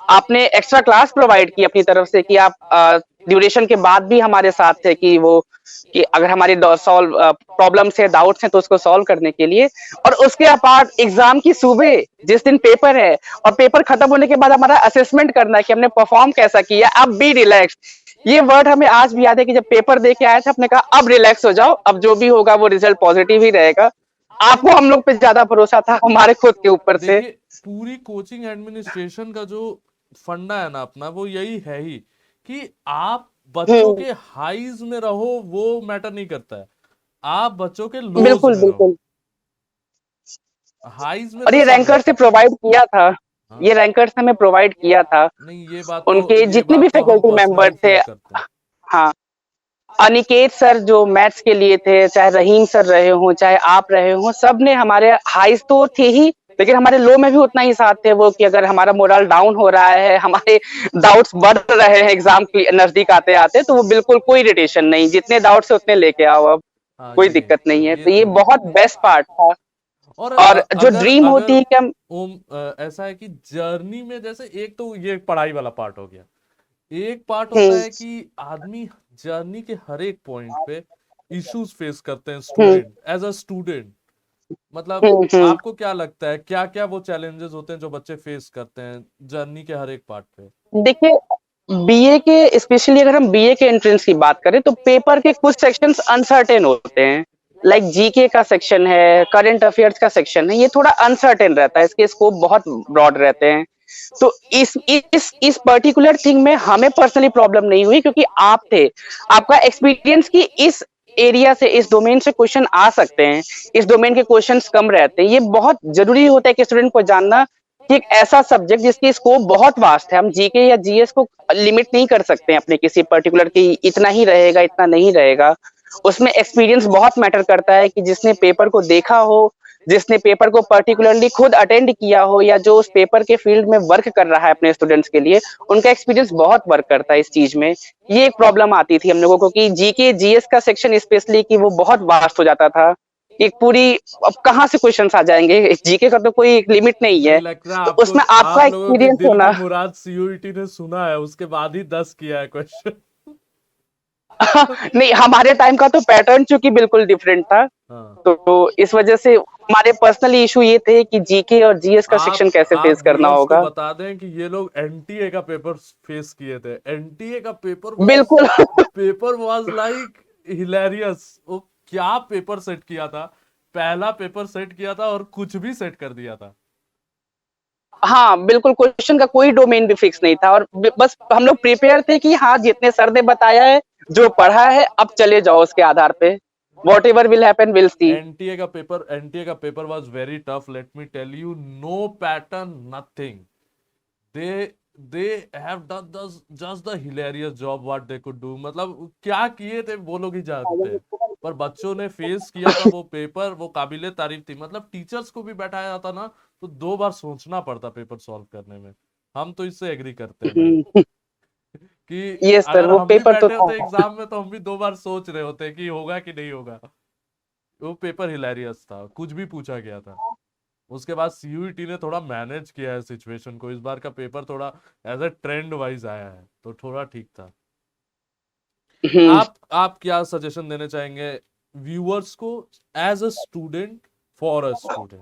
आपने एक्स्ट्रा क्लास प्रोवाइड की अपनी तरफ से कि आप ड्यूरेशन के बाद भी हमारे साथ थे, कि वो कि अगर हमारे सॉल्व प्रॉब्लम्स है, डाउट्स हैं, तो उसको सॉल्व करने के लिए। और उसके अपार्ट एग्जाम की सुबह जिस दिन पेपर है और पेपर खत्म होने के बाद हमारा असेसमेंट करना है कि हमने परफॉर्म कैसा किया, अब बी रिलैक्स। ये वर्ड हमें आज भी याद है कि जब पेपर दे के आया था, आपने कहा अब रिलैक्स हो जाओ, अब जो भी होगा वो रिजल्ट पॉजिटिव ही रहेगा। आपको हम लोग पे ज्यादा भरोसा था हमारे खुद के ऊपर से।
देखिए, पूरी कोचिंग एडमिनिस्ट्रेशन का जो फंडा है ना अपना, वो यही है ही कि आप बच्चों के हाईज में रहो, वो मैटर नहीं करता है, आप बच्चों के लोज
बिल्कुल
में रहो,
बिल्कुल,
हाईज में
और
तो
ये
सब
रैंकर
है।
से प्रोवाइड किया था,
हाँ,
ये रैंकर्स हमें प्रोवाइड किया था।
नहीं ये बात तो,
उनके
ये
जितने भी
बात तो हम
फैकल्टी मेंबर
पर्सनली
थे,
फील करते हैं।
हाँ, अनिकेत सर जो मैथ्स के लिए थे, चाहे रहीम सर रहे हों, चाहे आप रहे हों, सब ने हमारे हाईज तो थे ही, लेकिन हमारे लो में भी उतना ही साथ थे वो, कि अगर हमारा मोरल डाउन हो रहा है, हमारे डाउट्स बढ़ रहे हैं एग्जाम की नजदीक आते आते, तो वो बिल्कुल कोई इरिटेशन नहीं, जितने डाउट्स है उतने लेके आओ, अब
हाँ
कोई दिक्कत नहीं है।
ये
तो ये
तो है।
बहुत बेस्ट पार्ट था।
और
और जो
अगर
ड्रीम होती
अगर
है कि हम
ऐसा है कि जर्नी में जैसे एक तो ये पढ़ाई वाला पार्ट हो गया, एक पार्ट होता है कि आदमी जर्नी के हर एक पॉइंट पे इश्यूज फेस करते हैं स्टूडेंट, एज अ स्टूडेंट। मतलब आपको क्या लगता है क्या क्या वो चैलेंजेस होते हैं जो बच्चे फेस करते हैं जर्नी के हर एक पार्ट पे?
देखिए, बीए के स्पेशली अगर हम बीए के एंट्रेंस की बात करें तो पेपर के कुछ सेक्शंस अनसर्टेन होते हैं। लाइक जीके का सेक्शन है, करंट अफेयर्स का सेक्शन है, ये थोड़ा अनसर्टेन रहता है, इसके स्कोप बहुत ब्रॉड रहते हैं। तो इस पर्टिकुलर थिंग में हमें पर्सनली प्रॉब्लम नहीं हुई, क्योंकि आप थे, आपका एक्सपीरियंस की इस एरिया से, इस डोमेन से क्वेश्चन आ सकते हैं, इस डोमेन के क्वेश्चंस कम रहते हैं। ये बहुत जरूरी होता है कि स्टूडेंट को जानना कि एक ऐसा सब्जेक्ट जिसकी स्कोप बहुत वास्ट है, हम जीके या जीएस को लिमिट नहीं कर सकते हैं अपने किसी पर्टिकुलर की, इतना ही रहेगा, इतना नहीं रहेगा। उसमें एक्सपीरियंस बहुत मैटर करता है, कि जिसने पेपर को देखा हो, जिसने पेपर को पर्टिकुलरली खुद अटेंड किया हो, या जो उस पेपर के फील्ड में वर्क कर रहा है अपने स्टूडेंट्स के लिए, उनका एक्सपीरियंस बहुत वर्क करता है इस चीज में। ये एक प्रॉब्लम आती थी हम लोगों को कि जीके जीएस का सेक्शन स्पेशली, कि वो बहुत वास्ट हो जाता था, एक पूरी, अब कहाँ से क्वेश्चंस आ जाएंगे, जीके का तो कोई लिमिट नहीं है।
नहीं लग रहा
तो
आपको,
उसमें आपका
आप लोगों के
एक्सपीरियंस
दिल
होना
की मुराद सीयूईटी ने सुना है, उसके बाद ही 10 किया है क्वेश्चन।
नहीं, हमारे टाइम का तो पैटर्न चूंकि बिल्कुल डिफरेंट था,
हाँ।
तो इस वजह से हमारे पर्सनली इशू ये थे कि जीके और जीएस का सेक्शन कैसे
आप
फेस करना
व्यूअर्स को
होगा।
बता दें कि ये लोग एनटीए का पेपर फेस किए थे। एनटीए का
बिल्कुल।
Paper was like hilarious. वो क्या पेपर सेट किया था, पहला पेपर सेट किया था और कुछ भी सेट कर दिया था।
हाँ बिल्कुल, क्वेश्चन का कोई डोमेन भी फिक्स नहीं था, और बस हम लोग प्रिपेयर थे कि हाँ जितने सर ने बताया है, जो पढ़ा है, अब चले जाओ उसके आधार पे, whatever will happen will see.
NTA का paper was very tough, let me tell you. No pattern, nothing. They have done just the hilarious job what they could do. मतलब क्या किए थे वो लोग ही जानते हैं, पर बच्चों ने फेस किया था वो पेपर, वो काबिले तारीफ थी। मतलब टीचर्स को भी बैठाया जाता ना तो 2 बार सोचना पड़ता पेपर सॉल्व करने में। हम तो इससे एग्री करते हैं भाई कि
ये सर,
अगर
वो
हम भी
पेपर तो
बैठे
था।
होते एग्जाम में तो हम भी 2 बार सोच रहे होते कि होगा कि नहीं होगा। वो पेपर हिलेरियस था, कुछ भी पूछा गया था। उसके बाद सीयूईटी ने थोड़ा मैनेज किया है सिचुएशन को। इस बार का पेपर थोड़ा एज अ ट्रेंड वाइज आया है तो थोड़ा ठीक था। आप क्या सजेशन देने चाहेंगे व्यूअर्स को as a student, for a student?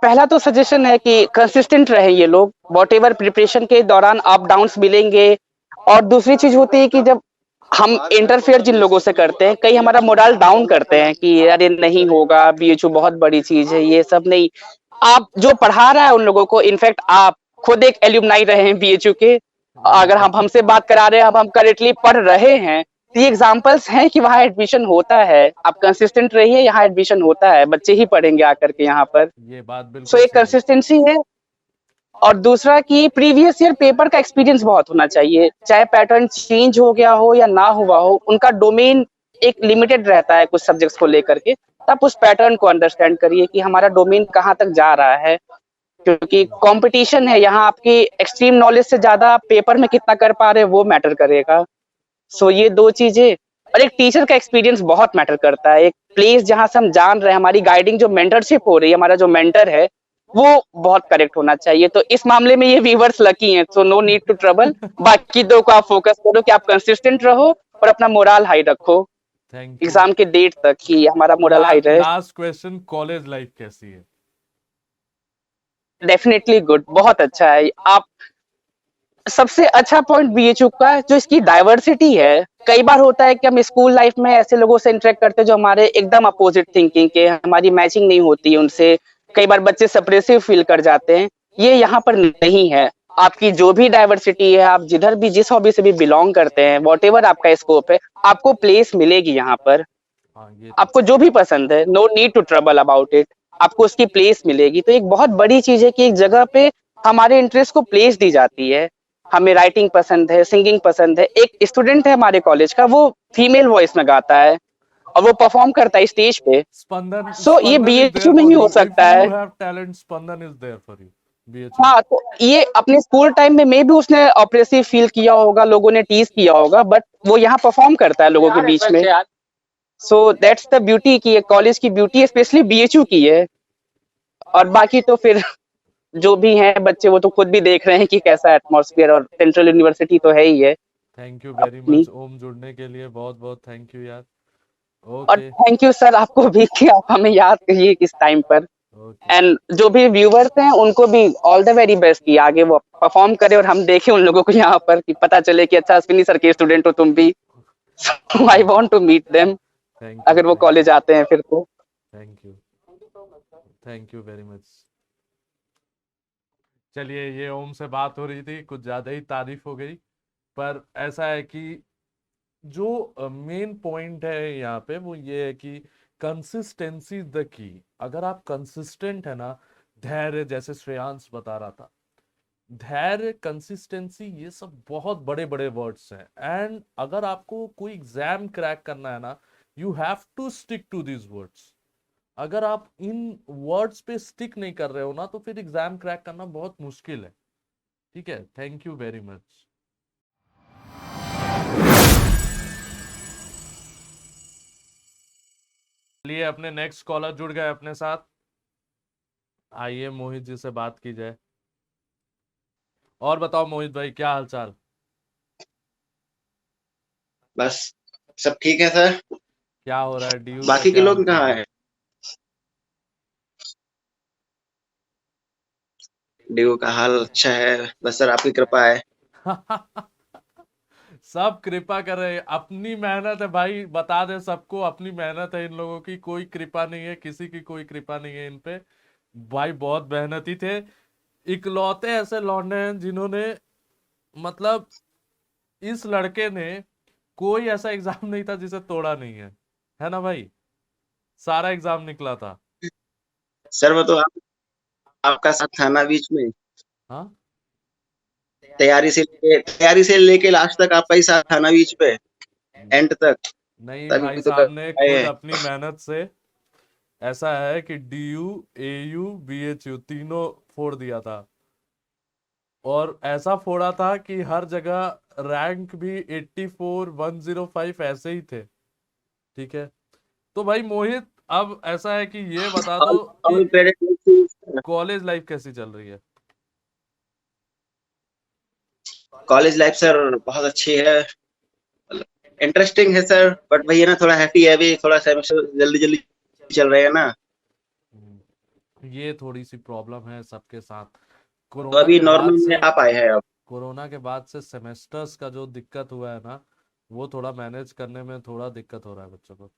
पहला तो सजेशन है कि कंसिस्टेंट रहे ये लोग, वॉट एवर प्रिपरेशन के दौरान अप डाउन्स मिलेंगे। और दूसरी चीज होती है कि जब हम इंटरफेयर जिन लोगों से करते हैं, कई हमारा मोरल डाउन करते हैं कि अरे नहीं होगा, बीएचयू बहुत बड़ी चीज है, ये सब नहीं। आप जो पढ़ा रहा है उन लोगों को, इनफैक्ट आप खुद एक एल्यूमनाई रहे हैं बीएचयू के, अगर हम हमसे बात करा रहे हैं, अब हम करेक्टली पढ़ रहे हैं, तो ये एग्जाम्पल्स हैं कि वहाँ एडमिशन होता है। आप कंसिस्टेंट रहिए, यहाँ एडमिशन होता है, बच्चे ही पढ़ेंगे आकर के यहाँ पर।
ये बात
सो
बिल्कुल
एक
सही है।
कंसिस्टेंसी है। और दूसरा कि प्रीवियस ईयर पेपर का एक्सपीरियंस बहुत होना चाहिए, चाहे पैटर्न चेंज हो गया हो या ना हुआ हो, उनका डोमेन एक लिमिटेड रहता है कुछ सब्जेक्ट्स को लेकर के। तो आप उस पैटर्न को अंडरस्टैंड करिए कि हमारा डोमेन कहाँ तक जा रहा है, क्योंकि कंपटीशन है यहाँ। आपकी एक्सट्रीम नॉलेज से ज्यादा आप पेपर में कितना कर पा रहे हैं वो मैटर करेगा। सो ये 2 चीजें। और एक टीचर का एक्सपीरियंस बहुत मैटर करता है, एक प्लेस जहां से हम जान रहे हैं, हमारी गाइडिंग जो मेंटरशिप हो रही है, हमारा जो मेंटर है वो बहुत करेक्ट होना चाहिए। तो इस मामले में ये व्यूअर्स लकी हैं, so no need to trouble. बाकी 2 को आप फोकस करो कि आप कंसिस्टेंट रहो और अपना मोरल हाई रखो
थैंक यू।
एग्जाम के डेट तक, कि हमारा मोरल हाई रहे।
लास्ट क्वेश्चन, कॉलेज लाइफ कैसी है?
डेफिनेटली गुड, बहुत अच्छा है। आप सबसे अच्छा पॉइंट बीएचयू का जो इसकी डाइवर्सिटी है। कई बार होता है कि हम स्कूल लाइफ में ऐसे लोगों से इंटरेक्ट करते हैं जो हमारे एकदम अपोजिट थिंकिंग के, हमारी मैचिंग नहीं होती है उनसे, कई बार बच्चे सप्रेसिव फील कर जाते हैं। ये यहाँ पर नहीं है। आपकी जो भी डाइवर्सिटी है, आप जिधर भी जिस हॉबी से भी बिलोंग करते हैं, वॉट एवर आपका स्कोप है, आपको प्लेस मिलेगी यहाँ पर।
हाँ, ये तो
आपको जो भी पसंद है, no need to trouble about it, आपको उसकी प्लेस मिलेगी। तो एक बहुत बड़ी चीज है कि एक जगह पे हमारे इंटरेस्ट को प्लेस दी जाती है। हमें राइटिंग पसंद है, सिंगिंग पसंद है। एक स्टूडेंट है हमारे कॉलेज का, वो फीमेल वॉइस में गाता है, और वो परफॉर्म करता है स्टेज पे।
स्पंदन
So, ये
स्पंदन is
BHU
there
में
for
ही हो
you. If
सकता है।
you have talent, Spandan is there for you. BHU.
हाँ, तो ये अपने स्कूल टाइम में भी उसने ऑप्रेसिव फील किया होगा, लोगों ने टीज किया होगा, बट वो यहाँ परफॉर्म करता है लोगों के बीच में। सो दैट्स द ब्यूटी की कॉलेज की ब्यूटी स्पेशली BHU की है। और बाकी तो फिर जो भी हैं बच्चे वो तो खुद भी देख रहे हैं कि कैसा एटमॉस्फेयर, और सेंट्रल यूनिवर्सिटी तो है ही है
थैंक यू वेरी
अपनी।
मच ओम, जुड़ने के लिए बहुत बहुत थैंक यू यार।
और
ओके
थैंक यू सर आपको भी कि आप हमें याद करिए इस टाइम पर।
ओके
एंड जो भी व्यूवर्स हैं उनको भी ऑल द वेरी बेस्ट की आगे वो परफॉर्म करे और हम देखें उन लोगों को यहाँ पर, कि पता चले कि अच्छा अश्विनी सर के स्टूडेंट हो तुम भी। I want to meet them
thank
अगर वो कॉलेज आते हैं फिर तो।
Thank you very much. चलिए, ये ओम से बात हो रही थी, कुछ ज्यादा ही तारीफ हो गई, पर ऐसा है कि जो मेन पॉइंट है यहाँ पे वो ये है कि कंसिस्टेंसी इज द की। अगर आप कंसिस्टेंट है ना, धैर्य, जैसे श्रेयांश बता रहा था, धैर्य, कंसिस्टेंसी, ये सब बहुत बड़े बड़े वर्ड्स हैं। एंड अगर आपको कोई एग्जाम क्रैक करना है ना, you have to stick to these words. अगर आप इन वर्ड्स पे स्टिक नहीं कर रहे हो ना, तो फिर एग्जाम क्रैक करना बहुत मुश्किल है। ठीक है, थैंक यू वेरी मच। चलिए, अपने नेक्स्ट कॉलर जुड़ गए अपने साथ। आइए मोहित जी से बात की जाए। और बताओ मोहित भाई, क्या हालचाल?
बस सब ठीक है सर।
क्या हो रहा है? डीयू का
बाकी के
क्या
लोग
हालचाल
कहाँ
है?
हैं? डीओ का हाल अच्छा है, बस सर आपकी कृपा है।
सब कृपा कर रहे हैं, अपनी मेहनत है भाई, बता दे सबको, अपनी मेहनत है इन लोगों की, कोई कृपा नहीं है, किसी की कोई कृपा नहीं है इन पे। भाई बहुत मेहनती थे, इकलौते ऐसे लौंडे हैं जिन्होंने, मतलब इस लड़के ने कोई ऐसा एग्जाम नहीं था जिसे तोड़ा नहीं है ना भाई? सारा एग्जाम निकला था।
सर वो तो आपका साथ था ना बीच में,
हाँ,
तैयारी से लेके लास्ट तक आपका ही साथ था ना बीच पे, एंड तक।
नहीं भाई
तभी तो
साहब
कर
ने
पाए
खुद
हैं।
अपनी मेहनत से, ऐसा है कि DU, AU, BHU तीनों फोड़ दिया था। और ऐसा फोड़ा था कि हर जगह रैंक भी 84, 105 ऐसे ही थे। ठीक है, तो भाई मोहित, अब ऐसा है कि ये बता दो कि
और क्रेडिट
कॉलेज लाइफ कैसी चल रही है?
कॉलेज लाइफ सर बहुत अच्छी है, इंटरेस्टिंग है सर, बट वही है ना, थोड़ा हैप्पी है, अभी थोड़ा सेमेस्टर जल्दी जल्दी चल रहे हैं ना,
ये थोड़ी सी प्रॉब्लम है सबके साथ।
तो अभी नॉर्मल में आ पाए हैं अब।
कोरोना के बाद से सेमेस्टर्स का जो दिक्कत हुआ है ना, वो थोड़ा मैनेज करने में थोड़ा दिक्कत हो रहा है बच्चों को।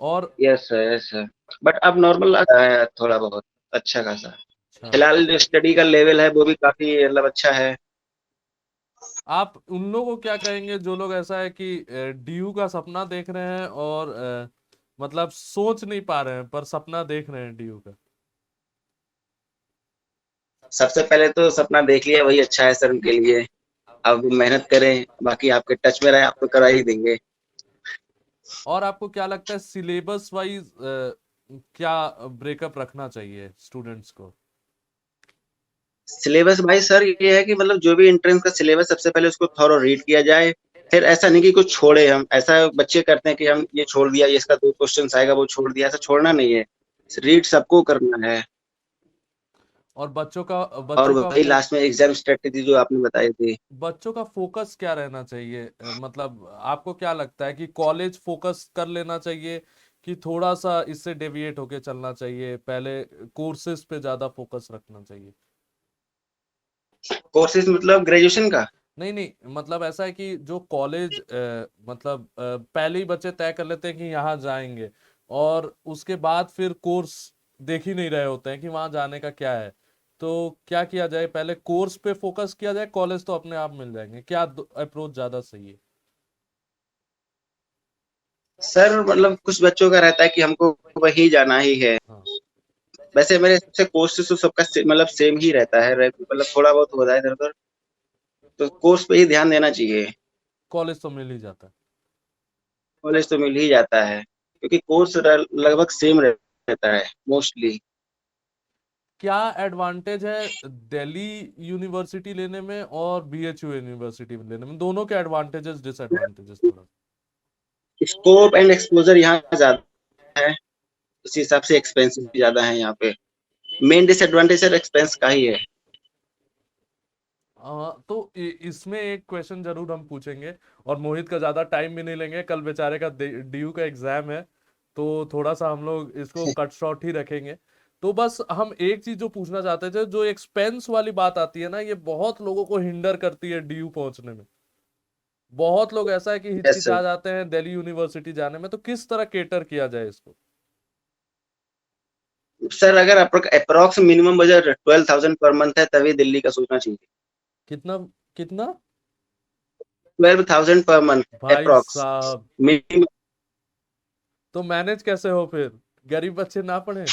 और
यस सर, बट अब नॉर्मल आ रहा है थोड़ा बहुत, अच्छा खासा।
अच्छा,
फिलहाल जो स्टडी का लेवल है वो भी काफी मतलब अच्छा है।
आप उन लोगों को क्या कहेंगे जो लोग ऐसा है कि DU का सपना देख रहे हैं और मतलब सोच नहीं पा रहे हैं पर सपना देख रहे हैं DU का?
सबसे पहले तो सपना देख लिया वही अच्छा है सर उनके लिए, अब मेहनत करें, बाकी आपके टच में रहे आप तो करा ही देंगे।
और आपको क्या लगता है सिलेबस वाइज क्या ब्रेकअप रखना चाहिए स्टूडेंट्स को?
सिलेबस भाई सर ये है कि मतलब जो भी एंट्रेंस का सिलेबस सबसे पहले उसको थॉरो रीड किया जाए, फिर ऐसा नहीं कि कुछ छोड़े हम, ऐसा बच्चे करते हैं कि हम ये छोड़ दिया, ये इसका 2 क्वेश्चन आएगा वो छोड़ दिया, ऐसा छोड़ना नहीं है, रीड सबको करना है।
और
और वही लास्ट में एग्जाम स्ट्रेटेजी जो आपने बताई थी।
बच्चों का फोकस क्या रहना चाहिए? मतलब आपको क्या लगता है कि कॉलेज फोकस कर लेना चाहिए कि थोड़ा सा इससे डेविएट होके चलना चाहिए, पहले कोर्सेज पे ज्यादा फोकस रखना चाहिए?
कोर्सेज मतलब ग्रेजुएशन का?
नहीं नहीं, मतलब ऐसा है कि जो कॉलेज मतलब पहले ही बच्चे तय कर लेते हैं कि यहाँ जाएंगे, और उसके बाद फिर कोर्स देख ही नहीं रहे होते हैं कि वहां जाने का क्या है। तो क्या किया जाए, पहले कोर्स पे फोकस किया जाए, कॉलेज तो अपने आप मिल जाएंगे, क्या अप्रोच ज्यादा सही है?
सर मतलब कुछ बच्चों का रहता है कि हमको वही जाना ही है,
हाँ,
वैसे मेरे हिसाब से कोर्सेज तो सबका मतलब सेम ही रहता है, मतलब थोड़ा बहुत हो जाए इधर उधर, तो कोर्स पे ही ध्यान देना चाहिए।
कॉलेज तो मिल ही जाता है।
कॉलेज तो मिल ही जाता है, क्योंकि कोर्स लगभग सेम रहता है मोस्टली।
क्या एडवांटेज है दिल्ली यूनिवर्सिटी लेने में और बीएचयू यूनिवर्सिटी लेने में, दोनों के एडवांटेजेस डिसएडवांटेजेस थोड़ा?
स्कोप एंड एक्सपोजर यहाँ ज्यादा है, उसी हिसाब से एक्सपेंसेस भी ज्यादा है यहाँ पे। मेन डिसएडवांटेज सर एक्सपेंस का ही है।
तो इसमें एक क्वेश्चन जरूर हम पूछेंगे, और मोहित का ज्यादा टाइम भी नहीं लेंगे, कल बेचारे का डीयू का एग्जाम है, तो थोड़ा सा हम लोग इसको कट शॉर्ट ही रखेंगे। तो बस हम एक चीज जो पूछना चाहते थे, जो एक्सपेंस वाली बात आती है ना, ये बहुत लोगों को हिंडर करती है डीयू पहुंचने में। बहुत लोग ऐसा है कि
यस सर।
हिचकिचा जाते हैं दिल्ली यूनिवर्सिटी जाने में, तो किस तरह केटर किया जाए इसको?
सर अगर approx minimum budget 12,000 per month है तभी दिल्ली का सोचना चाहिए।
कितना? कितना?
12,000 पर मंथ
भाई
अप्रोक्स
साहब,
मिनिमम।
तो मैनेज कैसे हो फिर? गरीब बच्चे ना पढ़े?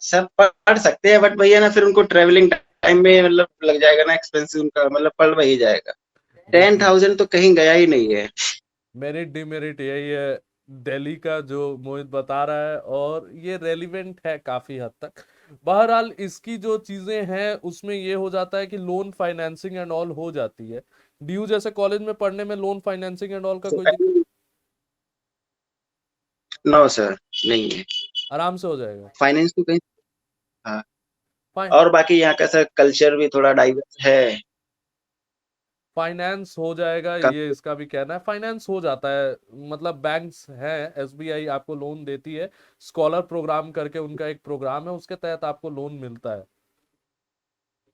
सब पढ़ सकते हैं बट भैया ना फिर उनको ट्रेवलिंग टाइम में मतलब लग जाएगा ना, एक्सपेंसिव उनका मतलब पड़ वही जाएगा।
देखिए,
10,000 तो कहीं गया ही नहीं है।
मेरिट डिमेरिट यही है दिल्ली का जो मोहित बता रहा है, और ये रेलिवेंट है काफी हद तक। बहरहाल इसकी जो चीजें हैं उसमें ये हो जाता है कि लोन फाइनेंसिंग एंड ऑल हो जाती है। ड्यू जैसे कॉलेज में पढ़ने में लोन फाइनेंसिंग एंड ऑल का कोई दिक्कत?
नो सर, नहीं है।
आराम से हो जाएगा।
फाइनेंस तो कहीं। हाँ।
फाइन
और बाकी यहाँ का सर कल्चर भी थोड़ा डाइवर्स है।
फाइनेंस हो जाएगा, ये इसका भी कहना है, फाइनेंस हो जाता है। मतलब बैंक्स हैं, एसबीआई आपको लोन देती है, स्कॉलर प्रोग्राम करके उनका एक प्रोग्राम है, उसके तहत आपको लोन मिलता है।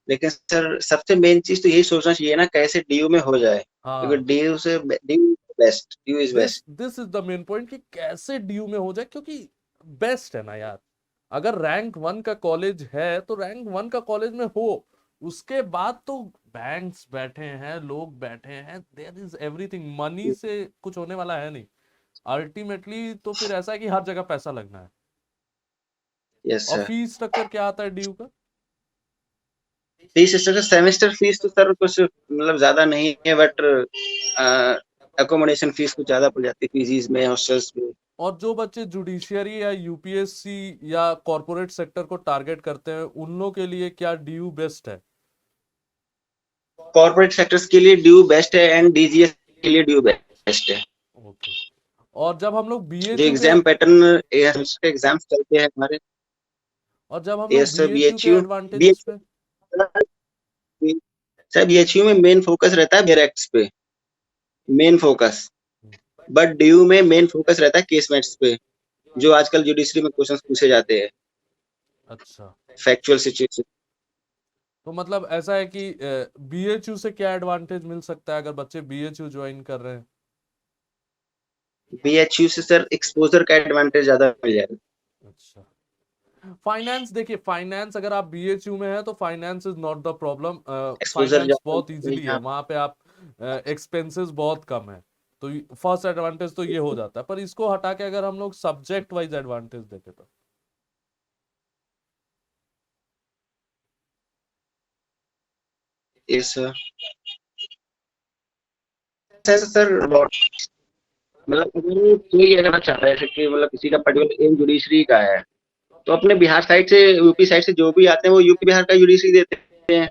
लेकिन सर सबसे मेन चीज तो यही सोचना चाहिए ना, कैसे डीयू में हो जाए, क्योंकि
हाँ,
due is
this
best.
This is the main point कि कैसे ड्यू में हो जाए, क्योंकि बेस्ट है ना यार। अगर रैंक 1 का कॉलेज है तो रैंक 1 का कॉलेज में हो, उसके बाद तो बैंक्स बैठे हैं, लोग बैठे हैं, देयर इज एवरीथिंग, मनी से कुछ होने वाला है नहीं अल्टीमेटली। तो फिर ऐसा है कि हर जगह पैसा लगना है।
यस
और
सर।
फीस स्ट्रक्चर क्या आता है ड्यू का?
फीस स्ट्रक्चर, सेमेस्टर फीस तो सर कुछ मतलब ज्यादा नहीं है, बट अकोमोडेशन फीस कुछ ज्यादा पड़ जाती है पीजीज में, हॉस्टल्स में।
और जो बच्चे जुडिशियरी या यूपीएससी या कॉरपोरेट सेक्टर को टारगेट करते हैं, उन लोगों के लिए क्या ड्यू बेस्ट है?
कॉर्पोरेट सेक्टर्स के लिए ड्यू बेस्ट है एंड डीजीएस के लिए ड्यू बेस्ट है।
ओके। और जब हम लोग
जो
बीएचयू के
एग्जाम पैटर्न एग्जाम्स चलते हैं हमारे।
और जब हम लोग
यस सर।
बीएचयू के
बीएचयू
एडवांटेजेस पे
सर बीएचयू में मेन फोकस रहता है डायरेक्ट्स पे, मेन फोकस। बट डीयू में मेन फोकस रहता है केसमेट्स पे, जो आजकल जुडिशरी में क्वेश्चंस पूछे जाते हैं,
अच्छा,
फैक्चुअल सिचुएशन।
तो मतलब ऐसा है कि बीएचयू से क्या एडवांटेज मिल सकता है अगर बच्चे बीएचयू ज्वाइन कर रहे हैं?
बीएचयू से सर एक्सपोजर का एडवांटेज ज्यादा मिल जाएगा।
अच्छा, फाइनेंस देखिए, फाइनेंस अगर आप बीएचयू में है तो finance is not the problem.
Exposure
finance
ज्यादा
बहुत इजीली है, वहां पे आप एक्सपेंसेस बहुत कम है। तो फर्स्ट एडवांटेज तो ये हो जाता है, पर इसको हटा के अगर हम लोग सब्जेक्ट वाइज एडवांटेज देखें तो
यस सर। सर मतलब अगर कोई अगर चाहता है जैसे कि मतलब किसी का पर्टिकुलर एम जुडिशरी का है, तो अपने बिहार साइड से, यूपी साइड से जो भी आते हैं वो यूपी बिहार का जुडिशरी देते हैं,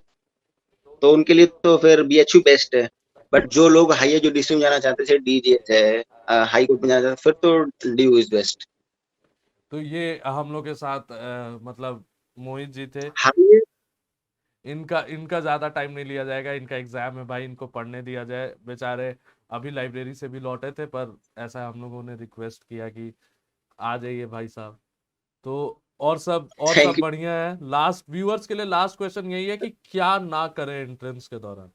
तो उनके लिए तो फिर बीएचयू बेस्ट है। बट जो लोग हायर जुडिशरी में जाना चाहते हैं, जैसे डीजीएस है, हाई कोर्ट में जाना चाहते हैं, फिर तो ड्यू इज बेस्ट।
तो ये हम लोग के साथ मतलब मोहित जी थे।
हाई।
इनका इनका ज्यादा टाइम नहीं लिया जाएगा, इनका एग्जाम है भाई, इनको पढ़ने दिया जाए। बेचारे अभी लाइब्रेरी से भी लौटे थे, पर ऐसा हम लोगों ने रिक्वेस्ट किया कि आ जाइए भाई साहब। तो और सब
थैंक यू।
बढ़िया है। लास्ट व्यूअर्स के लिए लास्ट क्वेश्चन यही है कि क्या ना करें एंट्रेंस के दौरान?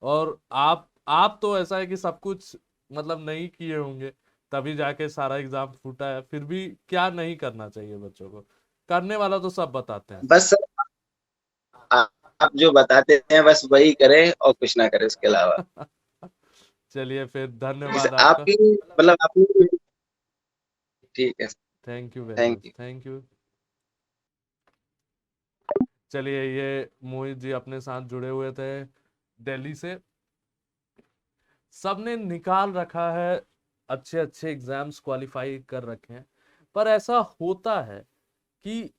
और आप तो ऐसा है कि सब कुछ मतलब नहीं किए होंगे, तभी जाके सारा एग्जाम फूटा है, फिर भी क्या नहीं करना चाहिए बच्चों को? करने वाला तो सब बताते हैं।
बस आप जो बताते हैं बस वही करें और कुछ ना करें उसके अलावा।
चलिए फिर,
जैसे
धन्यवाद आपका।
आपकी मतलब आपने। ठीक है।
Thank you very
thank
much,
you.
Thank you. चलिए, ये मोहित जी अपने साथ जुड़े हुए थे दिल्ली से। सबने निकाल रखा है, अच्छे अच्छे एग्जाम्स क्वालिफाई कर रखे हैं, पर ऐसा होता है कि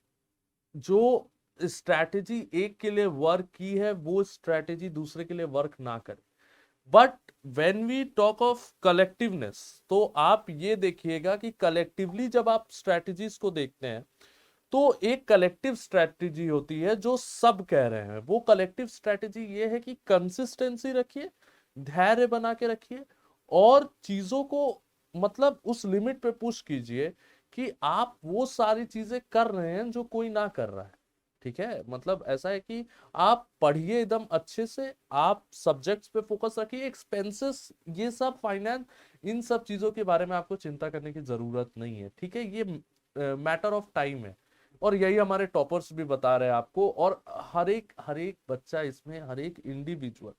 जो स्ट्रैटेजी एक के लिए वर्क की है वो स्ट्रैटेजी दूसरे के लिए वर्क ना करे। But when we talk of collectiveness, तो आप ये देखिएगा कि कलेक्टिवली जब आप स्ट्रैटेजीज को देखते हैं तो एक कलेक्टिव स्ट्रैटेजी होती है जो सब कह रहे हैं। वो कलेक्टिव स्ट्रैटेजी ये है कि कंसिस्टेंसी रखिए, धैर्य बना के रखिए, और चीजों को मतलब उस लिमिट पे पुश कीजिए कि आप वो सारी चीजें कर रहे हैं जो कोई ना कर रहा है। ठीक है, मतलब ऐसा है कि आप पढ़िए एकदम अच्छे से, आप सब्जेक्ट्स पे फोकस रखिए, एक्सपेंसेस ये सब फाइनेंस इन सब चीजों के बारे में आपको चिंता करने की जरूरत नहीं है। ठीक है, ये मैटर ऑफ टाइम है, और यही हमारे टॉपर्स भी बता रहे हैं आपको। और हर एक बच्चा इसमें, हर एक इंडिविजुअल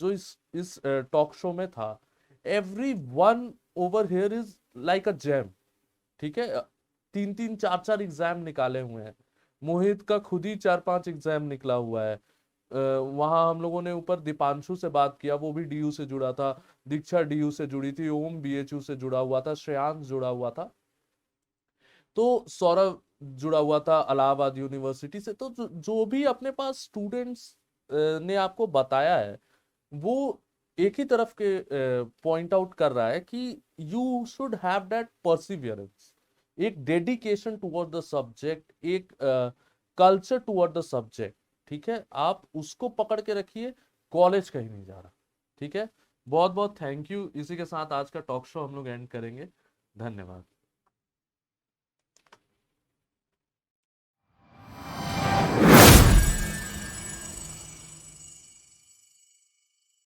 जो इस टॉक शो में था, everyone over here is like a gem. ठीक है, 3-3 4-4 एग्जाम निकाले हुए हैं। मोहित का खुद ही 4-5 एग्जाम निकला हुआ है। वहां हम लोगों ने ऊपर दीपांशु से बात किया, वो भी डीयू से जुड़ा था, दीक्षा डीयू से जुड़ी थी, ओम बीएचयू से जुड़ा हुआ था, श्रेयांश जुड़ा हुआ था, तो सौरभ जुड़ा हुआ था इलाहाबाद यूनिवर्सिटी से। तो जो भी अपने पास स्टूडेंट्स ने आपको बताया है वो एक ही तरफ के पॉइंट आउट कर रहा है कि you should have that Perseverance, एक डेडिकेशन टुवर्ड द सब्जेक्ट, एक कल्चर टुवर्ड द सब्जेक्ट। ठीक है, आप उसको पकड़ के रखिए, कॉलेज कहीं नहीं जा रहा। ठीक है, बहुत बहुत थैंक यू। इसी के साथ आज का टॉक शो हम लोग एंड करेंगे। धन्यवाद।